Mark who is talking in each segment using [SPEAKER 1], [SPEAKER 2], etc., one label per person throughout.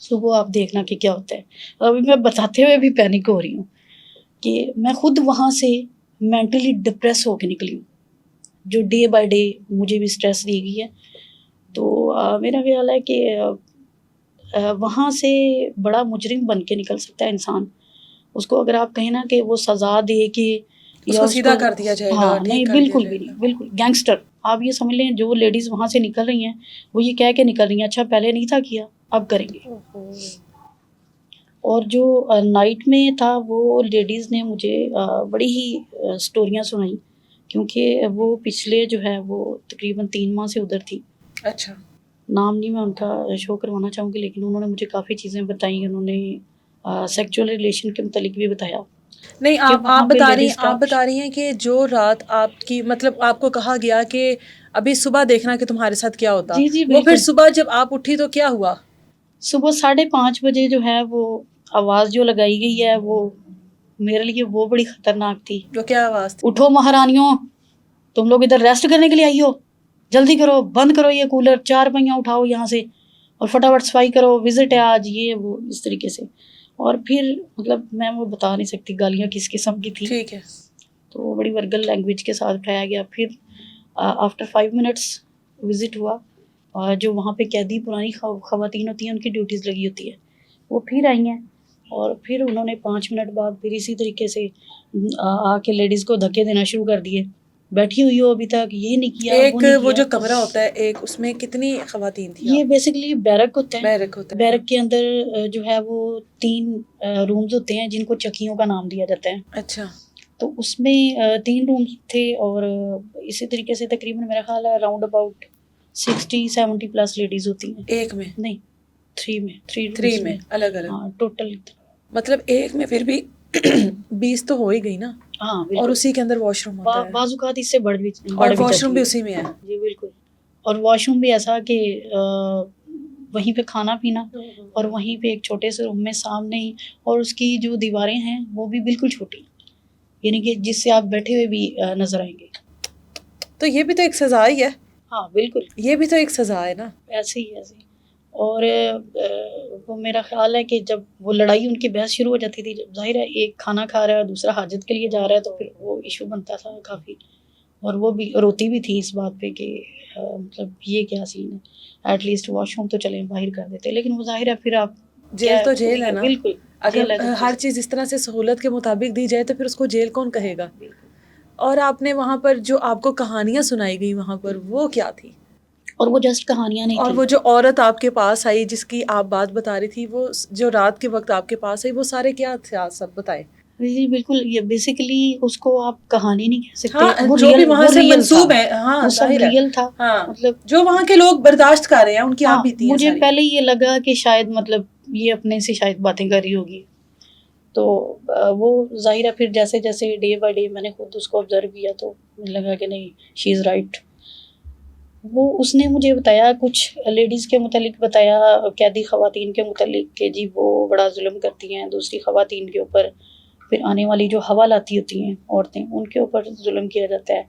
[SPEAKER 1] صبح آپ دیکھنا کہ کیا ہوتا ہے. ابھی میں بتاتے ہوئے بھی پینک ہو رہی ہوں کہ میں خود وہاں سے مینٹلی ڈپریس ہو کے نکلی ہوں, جو ڈے بائی ڈے مجھے بھی اسٹریس دی گئی ہے. تو میرا خیال ہے کہ وہاں سے بڑا مجرم بن کے نکل سکتا ہے انسان. اس کو اگر آپ کہیں نا کہ وہ سزا دے کہ
[SPEAKER 2] اس کو سیدھا کر دیا جائے گا,
[SPEAKER 1] ہاں
[SPEAKER 2] ٹھیک
[SPEAKER 1] نہیں,
[SPEAKER 2] کر دیا
[SPEAKER 1] بالکل
[SPEAKER 2] جائے
[SPEAKER 1] بھی
[SPEAKER 2] گا.
[SPEAKER 1] نہیں, بالکل گینگسٹر. آپ یہ سمجھ لیں جو لیڈیز وہاں سے نکل رہی ہیں وہ یہ کہہ کے نکل رہی ہیں اچھا پہلے نہیں تھا کیا اب کریں گے. اور جو نائٹ میں تھا وہ لیڈیز نے مجھے بڑی ہی سٹوریاں سنائیں, کیونکہ وہ پچھلے جو ہے وہ تقریباً 3 ماہ سے ادھر تھی.
[SPEAKER 2] اچھا,
[SPEAKER 1] نام نہیں میں ان کا شو کروانا چاہوں گی, لیکن انہوں نے مجھے کافی چیزیں بتائیں. انہوں نے سیکچول ریلیشن کے متعلق بھی بتایا.
[SPEAKER 2] نہیں
[SPEAKER 1] کہ
[SPEAKER 2] آپ
[SPEAKER 1] وہاں پہ
[SPEAKER 2] بتا رہی ہیں,
[SPEAKER 1] لیڈیز کا
[SPEAKER 2] آپ بتا رہی ہیں کہ جو رات آپ کی مطلب آپ کو کہا گیا کہ ابھی صبح دیکھنا کہ تمہارے ساتھ کیا ہوتا,
[SPEAKER 1] جی جی
[SPEAKER 2] وہ پھر
[SPEAKER 1] بالکل.
[SPEAKER 2] صبح جب آپ اٹھی تو کیا ہوا؟
[SPEAKER 1] صبح 5:30 بجے جو ہے وہ آواز جو لگائی گئی ہے وہ میرے لیے وہ بڑی خطرناک تھی.
[SPEAKER 2] جو کیا آواز تھی؟
[SPEAKER 1] اٹھو مہارانیوں, تم لوگ ادھر ریسٹ کرنے کے لیے آئی ہو, جلدی کرو, بند کرو یہ کولر, 4 پہیاں اٹھاؤ یہاں سے اور فٹافٹ صفائی کرو, وزٹ ہے آج, یہ وہ اس طریقے سے. اور پھر مطلب میں وہ بتا نہیں سکتی گالیاں کس قسم کی تھی.
[SPEAKER 2] ٹھیک ہے.
[SPEAKER 1] تو وہ بڑی ورگل لینگویج کے ساتھ اٹھایا گیا. پھر آفٹر 5 منٹس وزٹ ہوا, جو وہاں پہ قیدی پرانی خواتین ہوتی ہیں ان کی ڈیوٹیز لگی ہوتی ہے, وہ پھر آئی ہیں. اور پھر انہوں نے 5 منٹ بعد پھر اسی طریقے سے آ کے لیڈیز کو دھکے دینا شروع کر دیے. بیٹھی ہوئی ہو ابھی تک, یہ نہیں کیا,
[SPEAKER 2] ایک
[SPEAKER 1] نہیں
[SPEAKER 2] وہ
[SPEAKER 1] کیا.
[SPEAKER 2] جو کمرہ ہوتا ہے ایک, اس میں کتنی خواتین تھیں؟
[SPEAKER 1] یہ بیسیکلی بیرک ہوتا ہے.
[SPEAKER 2] بیرک ہوتا ہے.
[SPEAKER 1] بیرک کے اندر جو ہے وہ 3 رومز ہوتے ہیں جن کو چکیوں کا نام دیا جاتا ہے.
[SPEAKER 2] اچھا.
[SPEAKER 1] تو اس میں 3 رومز تھے اور اسی طریقے سے تقریباً میرا خیال ہے اراؤنڈ اباؤٹ 60-70 پلس لیڈیز ہوتی ہیں.
[SPEAKER 2] ایک میں
[SPEAKER 1] نہیں, 3 میں, 3
[SPEAKER 2] 3
[SPEAKER 1] رومز
[SPEAKER 2] میں الگ الگ.
[SPEAKER 1] ہاں ٹوٹل.
[SPEAKER 2] مطلب ایک میں پھر بھی 20 تو ہو ہی گئی نا.
[SPEAKER 1] ہاں
[SPEAKER 2] اور اسی کے اندر واش روم ہوتا ہے,
[SPEAKER 1] بعض اوقات اس سے بڑھ بھی
[SPEAKER 2] اور واش روم بھی اسی میں ہے.
[SPEAKER 1] جی بالکل. اور واش روم بھی ایسا کہ وہیں پہ کھانا پینا اور وہیں پہ ایک چھوٹے سے روم میں سامنے ہی, اور اس کی جو دیواریں ہیں وہ بھی بالکل چھوٹی, یعنی کہ جس سے آپ بیٹھے ہوئے بھی نظر آئیں گے.
[SPEAKER 2] تو یہ بھی تو ایک سزا ہی ہے.
[SPEAKER 1] ہاں بالکل,
[SPEAKER 2] یہ بھی تو ایک سزا ہے نا.
[SPEAKER 1] ایسے ہی ایسے. اور وہ میرا خیال ہے کہ جب وہ لڑائی ان کی بحث شروع ہو جاتی تھی, جب ظاہر ہے ایک کھانا کھا رہا ہے اور دوسرا حاجت کے لیے جا رہا ہے, تو پھر وہ ایشو بنتا تھا کافی. اور وہ بھی روتی بھی تھی اس بات پہ کہ مطلب یہ کیا سین ہے, ایٹ لیسٹ واش روم تو چلیں باہر کر دیتے. لیکن وہ ظاہر ہے پھر آپ
[SPEAKER 2] جیل تو جیل ہے نا.
[SPEAKER 1] بالکل,
[SPEAKER 2] اگر ہر چیز اس طرح سے سہولت کے مطابق دی جائے تو پھر اس کو جیل کون کہے گا. اور آپ نے وہاں پر جو آپ کو کہانیاں سنائی گئی وہاں پر, وہ کیا تھی؟
[SPEAKER 1] اور وہ جسٹ کہانیاں نہیں
[SPEAKER 2] اور
[SPEAKER 1] تھیں.
[SPEAKER 2] وہ جو عورت آپ کے پاس آئی جس کی آپ بات بتا رہی تھی, وہ جو رات کے وقت آپ کے پاس آئی, وہ سارے کیا تھے سب بتائے؟
[SPEAKER 1] جی بالکل, یہ بیسیکلی اس کو آپ کہانی نہیں کہہ سکتے.
[SPEAKER 2] ہاں,
[SPEAKER 1] وہ
[SPEAKER 2] جو بھی
[SPEAKER 1] ریئل,
[SPEAKER 2] وہاں
[SPEAKER 1] وہ
[SPEAKER 2] سے
[SPEAKER 1] ریئل
[SPEAKER 2] منسوب
[SPEAKER 1] تھا,
[SPEAKER 2] ہے. ہاں
[SPEAKER 1] وہ سب ریئل تھا.
[SPEAKER 2] ہاں,
[SPEAKER 1] مطلب
[SPEAKER 2] جو وہاں کے لوگ برداشت کر رہے ہیں ان کی آپ بیتی ہیں
[SPEAKER 1] مجھے
[SPEAKER 2] ساری.
[SPEAKER 1] پہلے یہ لگا کہ شاید مطلب یہ اپنے سے شاید باتیں کر رہی ہوگی. تو وہ ظاہر ہے پھر جیسے جیسے ڈے بائی ڈے میں نے خود اس کو آبزرو کیا تو مجھے لگا کہ نہیں, شی از رائٹ. وہ اس نے مجھے بتایا کچھ لیڈیز کے متعلق, بتایا قیدی خواتین کے متعلق کہ جی وہ بڑا ظلم کرتی ہیں دوسری خواتین کے اوپر. پھر آنے والی جو حوالات ہوتی ہیں عورتیں, ان کے اوپر ظلم کیا جاتا ہے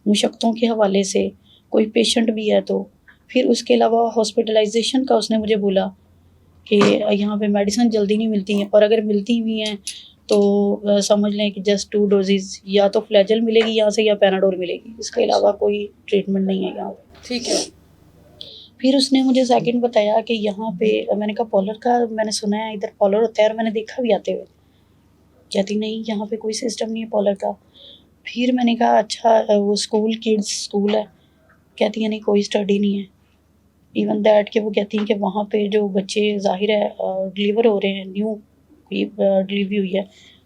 [SPEAKER 1] مشقتوں کے حوالے سے. کوئی پیشنٹ بھی ہے تو پھر اس کے علاوہ ہاسپٹلائزیشن کا اس نے مجھے بولا کہ یہاں پہ میڈیسن جلدی نہیں ملتی ہیں, اور اگر ملتی بھی ہیں تو سمجھ لیں کہ جسٹ 2 ڈوزز, یا تو فلیجل ملے گی یہاں سے یا پیناڈول ملے گی, اس کے علاوہ کوئی ٹریٹمنٹ نہیں ہے یہاں پہ.
[SPEAKER 2] ٹھیک ہے.
[SPEAKER 1] پھر اس نے مجھے سیکنڈ بتایا کہ یہاں پہ, میں نے کہا پالر کا میں نے سنا ہے ادھر پالر ہوتا ہے اور میں نے دیکھا بھی آتے ہوئے. کہتی نہیں یہاں پہ کوئی سسٹم نہیں ہے پالر کا. پھر میں نے کہا اچھا وہ اسکول کڈس اسکول ہے, کہتی ہیں نہیں کوئی اسٹڈی نہیں ہے. ایون دیٹ کہ وہ کہتی ہیں کہ وہاں پہ جو بچے ظاہر ہے ڈلیور ہو رہے ہیں, نیو ڈلیوری ہوئی ہے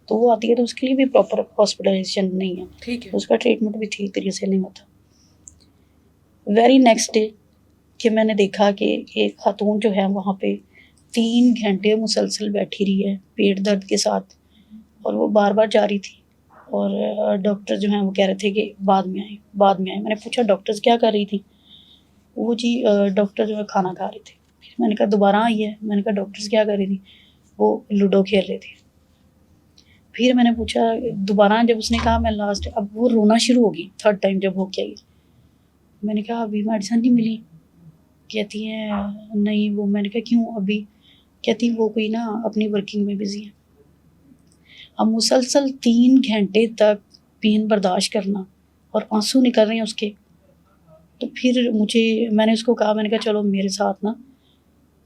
[SPEAKER 1] تو وہ آتی ہے تو اس کے لیے بھی پراپر ہاسپٹلائزیشن نہیں ہے.
[SPEAKER 2] ٹھیک ہے.
[SPEAKER 1] اس کا ٹریٹمنٹ بھی ٹھیک طریقے سے نہیں ہوتا. ویری نیکسٹ ڈے کہ میں نے دیکھا کہ ایک خاتون جو ہے وہاں پہ 3 گھنٹے مسلسل بیٹھی رہی ہے پیٹ درد کے ساتھ, اور وہ بار بار جا رہی تھی. اور ڈاکٹر جو ہیں وہ کہہ رہے تھے کہ بعد میں آئیں بعد میں آئیں. میں نے پوچھا ڈاکٹرز کیا کر رہی تھی؟ وہ جی ڈاکٹر جو ہے کھانا کھا رہے تھے. پھر میں نے کہا دوبارہ آئی ہے, میں نے کہا ڈاکٹرز کیا کر رہی تھی؟ وہ لوڈو کھیل رہے تھے. پھر میں نے پوچھا دوبارہ, جب اس نے کہا میں لاسٹ, اب وہ رونا شروع ہوگی 3rd ٹائم جب ہو کے آئی. میں نے کہا ابھی میڈیسن نہیں ملی؟ کہتی ہیں نہیں وہ. میں نے کہا کیوں ابھی؟ کہتی وہ کوئی نا اپنی ورکنگ میں بزی ہے. اب مسلسل 3 گھنٹے تک پین برداشت کرنا اور آنسو نکل رہے ہیں اس کے. تو پھر میں نے اس کو کہا، میں نے کہا چلو میرے ساتھ نا.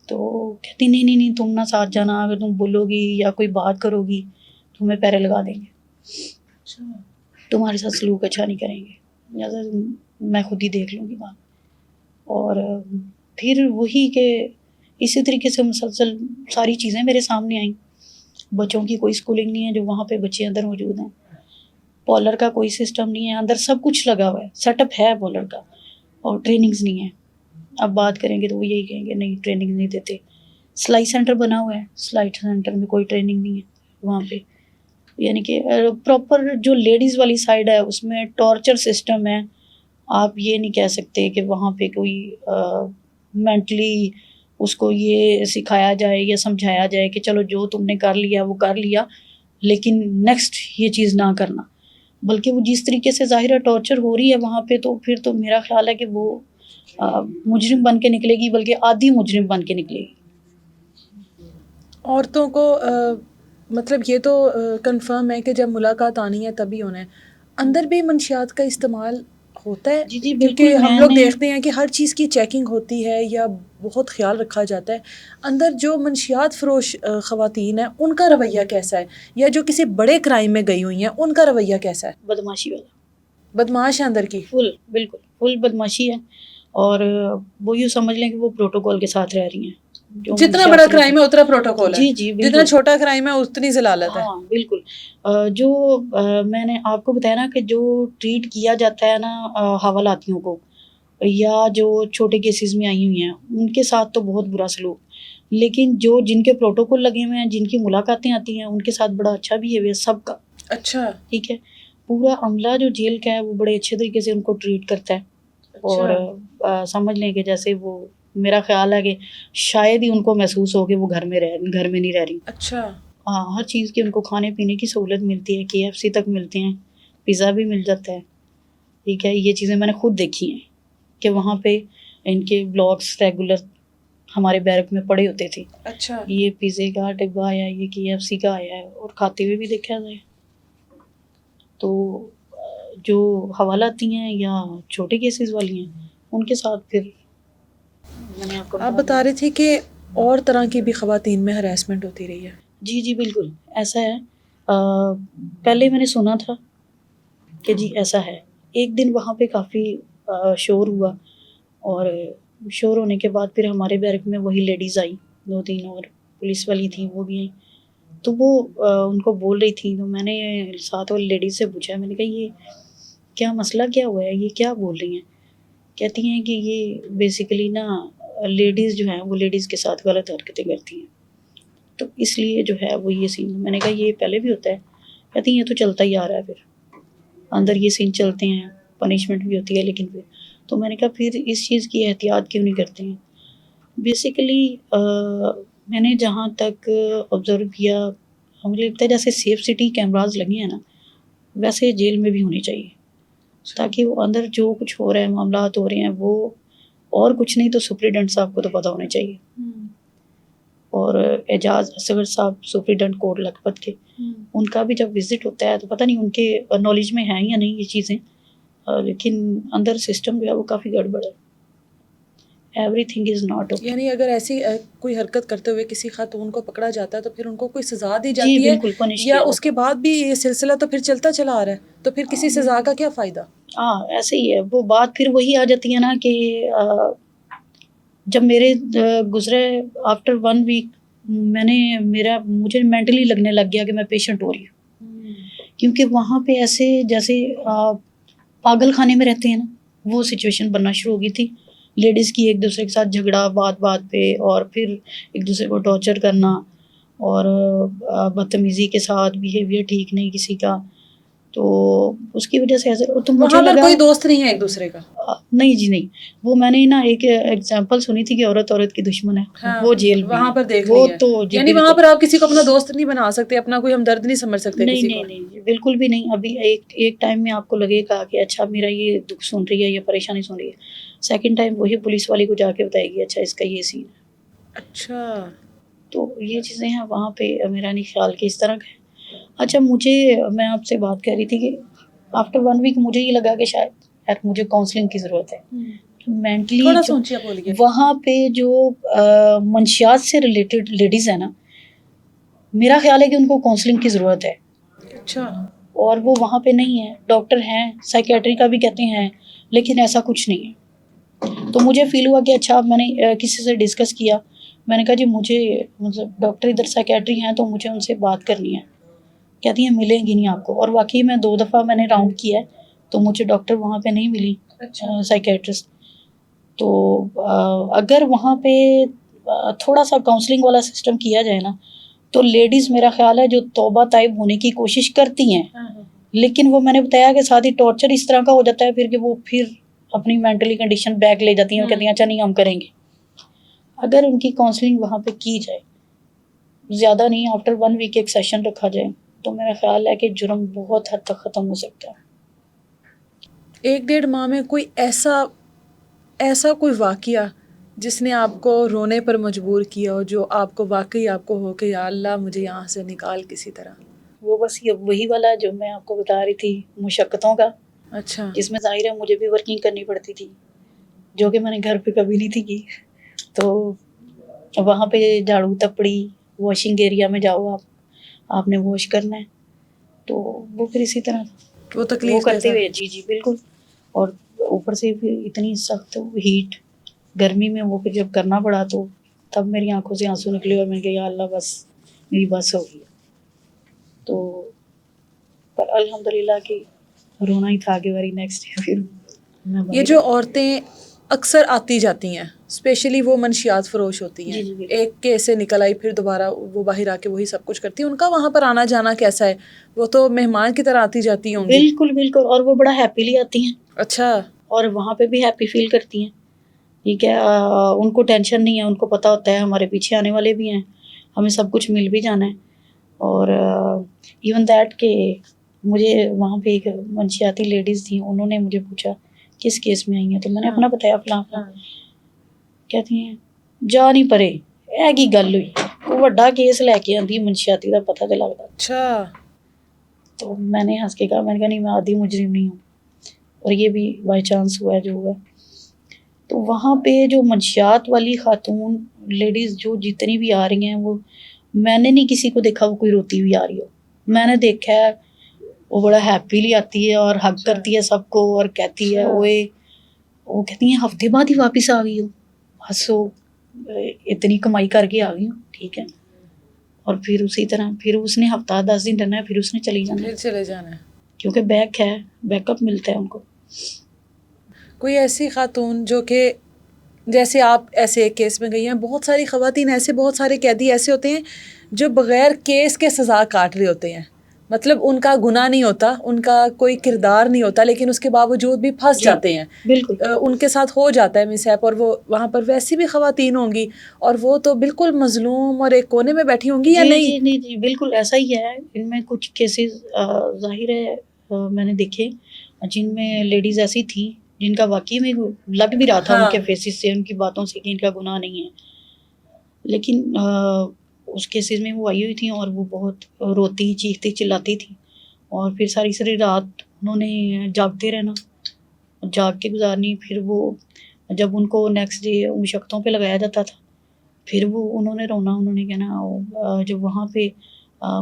[SPEAKER 1] تو کہتی نہیں تم نہ ساتھ جانا، اگر تم بولو گی یا کوئی بات کرو گی تمہیں پیرے لگا دیں گے، تمہارے ساتھ سلوک اچھا نہیں کریں گے، لہٰذا میں خود ہی دیکھ لوں گی بات. اور پھر وہی کہ اسی طریقے سے مسلسل ساری چیزیں میرے سامنے آئیں. بچوں کی کوئی اسکولنگ نہیں ہے جو وہاں پہ بچے اندر موجود ہیں، پارلر کا کوئی سسٹم نہیں ہے، اندر سب کچھ لگا ہوا ہے، سیٹ اپ ہے پارلر کا، اور ٹریننگز نہیں ہے. اب بات کریں گے تو وہ یہی کہیں گے نہیں ٹریننگ نہیں دیتے. سلائی سینٹر بنا ہوا ہے، سلائی سینٹر میں کوئی ٹریننگ نہیں ہے وہاں پہ. یعنی کہ پراپر جو لیڈیز والی سائڈ ہے اس میں ٹارچر سسٹم ہے. آپ یہ نہیں کہہ سکتے کہ وہاں پہ کوئی مینٹلی اس کو یہ سکھایا جائے یا سمجھایا جائے کہ چلو جو تم نے کر لیا وہ کر لیا لیکن نیکسٹ یہ چیز نہ کرنا. بلکہ وہ جس طریقے سے ظاہرہ ٹارچر ہو رہی ہے وہاں پہ، تو پھر تو میرا خیال ہے کہ وہ مجرم بن کے نکلے گی، بلکہ آدھی مجرم بن کے نکلے گی.
[SPEAKER 2] عورتوں کو مطلب یہ تو کنفرم ہے کہ جب ملاقات آنی ہے تبھی ہونا ہے. اندر بھی منشیات کا استعمال ہوتا ہے؟
[SPEAKER 1] جی
[SPEAKER 2] کیونکہ
[SPEAKER 1] بالکل.
[SPEAKER 2] ہم لوگ دیکھتے ہیں کہ ہر چیز کی چیکنگ ہوتی ہے یا بہت خیال رکھا جاتا ہے. اندر جو منشیات فروش خواتین ہیں ان کا رویہ کیسا ہے، یا جو کسی بڑے کرائم میں گئی ہوئی ہیں ان کا رویہ کیسا ہے؟
[SPEAKER 1] بدماشی والا،
[SPEAKER 2] بدماش ہے اندر کی،
[SPEAKER 1] بالکل فل بدماشی ہے. اور وہ یوں سمجھ لیں کہ وہ پروٹوکول کے ساتھ رہ رہی ہیں.
[SPEAKER 2] جتنا بڑا کرائم ہے اتنا پروٹوکول ہے،
[SPEAKER 1] جی
[SPEAKER 2] جتنا چھوٹا کرائم ہے اتنی ذلالت ہے.
[SPEAKER 1] ہاں بالکل. جو میں نے آپ کو بتایا نا کہ جو ٹریٹ کیا جاتا ہے نا حوالاتیوں کو یا جو چھوٹے کیسز میں آئی ہوئی ہیں ان کے ساتھ تو بہت برا سلوک، لیکن جن کے پروٹوکول لگے ہوئے ہیں، جن کی ملاقاتیں آتی ہیں ان کے ساتھ بڑا اچھا بیہیویئر سب کا.
[SPEAKER 2] اچھا
[SPEAKER 1] ٹھیک ہے. پورا عملہ جو جیل کا ہے وہ بڑے اچھے طریقے سے ان کو ٹریٹ کرتا ہے. اور سمجھ لیں کہ جیسے وہ، میرا خیال ہے کہ شاید ہی ان کو محسوس ہو کہ وہ گھر میں نہیں رہ رہی.
[SPEAKER 2] اچھا.
[SPEAKER 1] ہاں ہر چیز کی ان کو کھانے پینے کی سہولت ملتی ہے، KFC تک ملتے ہیں، پیزا بھی مل جاتا ہے. ٹھیک ہے. یہ چیزیں میں نے خود دیکھی ہیں کہ وہاں پہ ان کے بلاگس ریگولر ہمارے بیرک میں پڑے ہوتے تھے.
[SPEAKER 2] اچھا.
[SPEAKER 1] یہ پیزے کا ڈبہ آیا، یہ KFC کا آیا ہے، اور کھاتے ہوئے بھی دیکھا جائے تو جو حوالاتیں ہیں یا چھوٹے کیسز والی ہیں ان کے ساتھ پھر میں نے
[SPEAKER 2] آپ بتا رہے تھے کہ اور طرح کی بھی خواتین میں ہراسمنٹ ہوتی رہی ہے.
[SPEAKER 1] جی بالکل ایسا ہے. پہلے میں نے سنا تھا کہ جی ایسا ہے. ایک دن وہاں پہ کافی شور ہوا، اور شور ہونے کے بعد پھر ہمارے بیرک میں وہی لیڈیز آئی 2-3 اور پولیس والی تھیں، وہ بھی آئیں. تو وہ ان کو بول رہی تھی، تو میں نے ساتھ والی لیڈیز سے پوچھا، میں نے کہا یہ کیا مسئلہ کیا ہوا ہے، یہ کیا بول رہی ہیں؟ کہتی ہیں کہ یہ بیسیکلی نا لیڈیز جو ہیں وہ لیڈیز کے ساتھ غلط حرکتیں کرتی ہیں، تو اس لیے جو ہے وہ یہ سین. میں نے کہا یہ پہلے بھی ہوتا ہے؟ کہتی ہیں یہ تو چلتا ہی آ رہا ہے، پھر اندر یہ سین چلتے ہیں، پنشمنٹ بھی ہوتی ہے لیکن پھر. تو میں نے کہا پھر اس چیز کی احتیاط کیوں نہیں کرتے ہیں؟ بیسیکلی میں نے جہاں تک آبزرو کیا، مجھے لگتا ہے جیسے سیف سٹی کیمراز لگے ہیں نا ویسے جیل میں بھی ہونے چاہیے، تاکہ وہ اندر جو کچھ ہو رہا ہے، معاملات ہو رہے ہیں، وہ اور کچھ نہیں تو سپریڈنٹ صاحب کو تو پتہ ہونا چاہیے. اور اعجاز اصغر صاحب سپریڈنٹ کوٹ لکھپت کے، ان کا بھی جب وزٹ ہوتا ہے تو پتہ نہیں ان کے نالج میں ہیں یا نہیں یہ چیزیں، لیکن اندر سسٹم جو ہے وہ کافی گڑبڑ ہے. Every thing is not okay.
[SPEAKER 2] یعنی اگر ایسی کوئی حرکت کرتے ہوئے کسی خاتون کو پکڑا جاتا ہے تو پھر ان کو کوئی سزا دی جاتی
[SPEAKER 1] جی
[SPEAKER 2] ہے،
[SPEAKER 1] بالکل پنش
[SPEAKER 2] یا
[SPEAKER 1] کیا
[SPEAKER 2] اس کے بعد بھی یہ سلسلہ تو پھر چلتا چلا آ رہا ہے، تو پھر کسی سزا کا کیا فائدہ؟
[SPEAKER 1] ہاں ایسے ہی ہے. وہ بات پھر وہی آ جاتی ہے نا کہ جب میرے گزرے آفٹر 1 ویک مجھے مینٹلی لگنے لگ گیا کہ میں پیشنٹ ہو رہی ہوں، کیونکہ وہاں پہ ایسے جیسے پاگل خانے میں رہتے ہیں نا وہ سچویشن بننا شروع ہو گئی تھی. لیڈیز کی ایک دوسرے کے ساتھ جھگڑا بات پہ، اور پھر ایک دوسرے کو ٹارچر کرنا، اور بدتمیزی کے ساتھ بیہیویئر ٹھیک نہیں کسی کا. تو اس کی وجہ سے ایسے تو مجھے
[SPEAKER 2] وہاں پر
[SPEAKER 1] لگا
[SPEAKER 2] کوئی دوست نہیں ہے ایک دوسرے کا؟
[SPEAKER 1] نہیں جی نہیں. وہ میں نے نا ایک ایگزامپل سنی تھی کہ عورت کی دشمن ہے، وہ جیل میں
[SPEAKER 2] وہاں پر دیکھ
[SPEAKER 1] وہ
[SPEAKER 2] لی
[SPEAKER 1] تو
[SPEAKER 2] ہے. یعنی وہاں پر آپ کسی کو اپنا دوست نہیں بنا سکتے، اپنا کوئی ہمدرد نہیں سمجھ سکتے کسی کو؟
[SPEAKER 1] نہیں بالکل بھی نہیں. ابھی ایک ٹائم میں آپ کو لگے گا کہ اچھا میرا یہ دکھ سن رہی ہے، یہ پریشانی سن رہی ہے، سیکنڈ ٹائم وہی پولیس والی کو جا کے بتائے گی اچھا اس کا یہ سین ہے.
[SPEAKER 2] اچھا.
[SPEAKER 1] تو یہ چیزیں ہیں وہاں پہ میرا نہیں خیال کہ اس طرح کا ہے. اچھا میں آپ سے بات کر رہی تھی کہ آفٹر 1 ویک مجھے یہ لگا کہ شاید مجھے کاؤنسلنگ کی ضرورت ہے. مینٹلی
[SPEAKER 2] تھوڑا سوچیے بولیے.
[SPEAKER 1] وہاں پہ جو منشیات سے ریلیٹڈ لیڈیز ہیں نا، میرا خیال ہے کہ ان کو کاؤنسلنگ کی ضرورت ہے.
[SPEAKER 2] اچھا.
[SPEAKER 1] اور وہ وہاں پہ نہیں ہے. ڈاکٹر ہیں، سائیکیٹری کا بھی کہتے ہیں، لیکن ایسا کچھ نہیں ہے. تو مجھے فیل ہوا کہ اچھا، میں نے کسی سے ڈسکس کیا. میں نے کہا جی مجھے مطلب ڈاکٹر ادھر سائیکیٹری ہیں تو مجھے ان سے بات کرنی ہے. کہتی ہیں ملیں گی نہیں آپ کو. اور واقعی میں 2 دفعہ میں نے راؤنڈ کیا ہے تو مجھے ڈاکٹر وہاں پہ نہیں ملی، سائیکیٹرسٹ. تو اگر وہاں پہ تھوڑا سا کاؤنسلنگ والا سسٹم کیا جائے نا، تو لیڈیز میرا خیال ہے جو توبہ طائب ہونے کی کوشش کرتی ہیں، لیکن وہ میں نے بتایا کہ ساتھ ہی ٹارچر اس طرح کا ہو جاتا ہے پھر کہ وہ پھر اپنی مینٹلی کنڈیشن بیک لے جاتی ہیں اور کہتی ہیں اچھا نہیں ہم کریں گے. اگر ان کی کاؤنسلنگ وہاں پہ کی جائے، زیادہ نہیں، آفٹر 1 ویک ایک سیشن رکھا جائے، تو میرا خیال ہے کہ جرم بہت حد تک ختم ہو سکتا ہے.
[SPEAKER 2] 1-1.5 ماہ میں کوئی ایسا کوئی واقعہ جس نے آپ کو رونے پر مجبور کیا ہو، جو آپ کو واقعی آپ کو ہو کہ یا اللہ مجھے یہاں سے نکال کسی طرح؟
[SPEAKER 1] وہ بس یہ وہی والا جو میں آپ کو بتا رہی تھی، مشقتوں کا.
[SPEAKER 2] اچھا.
[SPEAKER 1] جس میں ظاہر ہے مجھے بھی ورکنگ کرنی پڑتی تھی، جو کہ میں نے گھر پہ کبھی نہیں تھی کی. تو وہاں پہ جھاڑو تپڑی، واشنگ ایریا میں جاؤ، آپ نے واش کرنا ہے. تو وہ پھر اسی طرح
[SPEAKER 2] وہ
[SPEAKER 1] وہ
[SPEAKER 2] تکلیف
[SPEAKER 1] کرتے
[SPEAKER 2] جیسا.
[SPEAKER 1] ہوئے جی بالکل. اور اوپر سے پھر اتنی سخت ہیٹ گرمی میں وہ پھر جب کرنا پڑا تو تب میری آنکھوں سے آنسو نکلے اور میں نے کہا یا اللہ بس میری بس ہو گئی. تو پر الحمدللہ کہ رونا ہی تھا کہ ویری نیکسٹ ڈے پھر
[SPEAKER 2] یہ جو عورتیں اکثر آتی جاتی ہیں، اسپیشلی وہ منشیات فروش ہوتی ہیں،
[SPEAKER 1] جی
[SPEAKER 2] ایک کیس سے نکل آئی پھر دوبارہ وہ باہر آ کے وہی سب کچھ کرتی ہیں، ان کا وہاں پر آنا جانا کیسا ہے؟ وہ تو مہمان کی طرح آتی جاتی ہوں گی.
[SPEAKER 1] بالکل. اور وہ بڑا ہیپیلی آتی ہیں.
[SPEAKER 2] اچھا. اور
[SPEAKER 1] وہاں پہ بھی ہیپی فیل کرتی ہیں. ٹھیک ہے، ان کو ٹینشن نہیں ہے، ان کو پتہ ہوتا ہے ہمارے پیچھے آنے والے بھی ہیں، ہمیں سب کچھ مل بھی جانا ہے. اور ایون دیٹ کہ مجھے وہاں پہ ایک منشیاتی لیڈیز تھیں، انہوں نے مجھے پوچھا کس کیس میں آئی ہیں، تو میں نے اپنا بتایا فلاں. کہتی ہیں جا نہیں پرے اے کی گل ہوئی، وہ بڑا کیس لے کے آندی منشیاتی کا پتہ تو لگتا.
[SPEAKER 2] اچھا.
[SPEAKER 1] تو میں نے ہنس کے کہا، میں نے کہا نہیں میں آدھی مجرم نہیں ہوں، اور یہ بھی بائی چانس ہوا ہے جو ہوا. تو وہاں پہ جو منشیات والی خاتون لیڈیز جو جتنی بھی آ رہی ہیں، وہ میں نے نہیں کسی کو دیکھا وہ کوئی روتی ہوئی آ رہی ہو. میں نے دیکھا ہے وہ بڑا ہیپیلی آتی ہے اور حگ کرتی ہے سب کو اور کہتی ہے اوئے، وہ کہتی ہیں ہفتے بعد ہی واپس آ گئی ہو، ہنسو اتنی کمائی کر کے آ گئی ہوں. ٹھیک ہے. اور پھر اسی طرح پھر اس نے ہفتہ 10 دن رہنا ہے، پھر اس نے چلی جانا ہے کیونکہ بیک اپ ملتا ہے ان کو.
[SPEAKER 2] کوئی ایسی خاتون جو کہ جیسے آپ ایسے ایک کیس میں گئی ہیں، بہت ساری خواتین ایسے، بہت سارے قیدی ایسے ہوتے ہیں جو بغیر کیس کے سزا کاٹ رہے ہوتے ہیں، مطلب ان کا گناہ نہیں ہوتا، ان کا کوئی کردار نہیں ہوتا، لیکن اس کے باوجود بھی پھنس جاتے ہیں.
[SPEAKER 1] بالکل
[SPEAKER 2] ان کے ساتھ ہو جاتا ہے مس ہیپ، اور وہ وہاں پر ویسی بھی خواتین ہوں گی اور وہ تو بالکل مظلوم اور ایک کونے میں بیٹھی ہوں گی یا نہیں؟
[SPEAKER 1] جی بالکل ایسا ہی ہے. ان میں کچھ کیسز ظاہر ہے میں نے دیکھے جن میں لیڈیز ایسی تھیں جن کا واقعی میں لگ بھی رہا تھا ان کے فیسز سے، ان کی باتوں سے کہ ان کا گناہ نہیں ہے، لیکن اس کیسز میں وہ آئی ہوئی تھیں اور وہ بہت روتی چیختی چلاتی تھی. اور پھر ساری رات انہوں نے جاگتے رہنا، جاگ کے گزارنی. پھر وہ جب ان کو نیکسٹ ڈے مشقتوں پہ لگایا جاتا تھا، پھر وہ انہوں نے رونا، انہوں نے کہنا جب وہاں پہ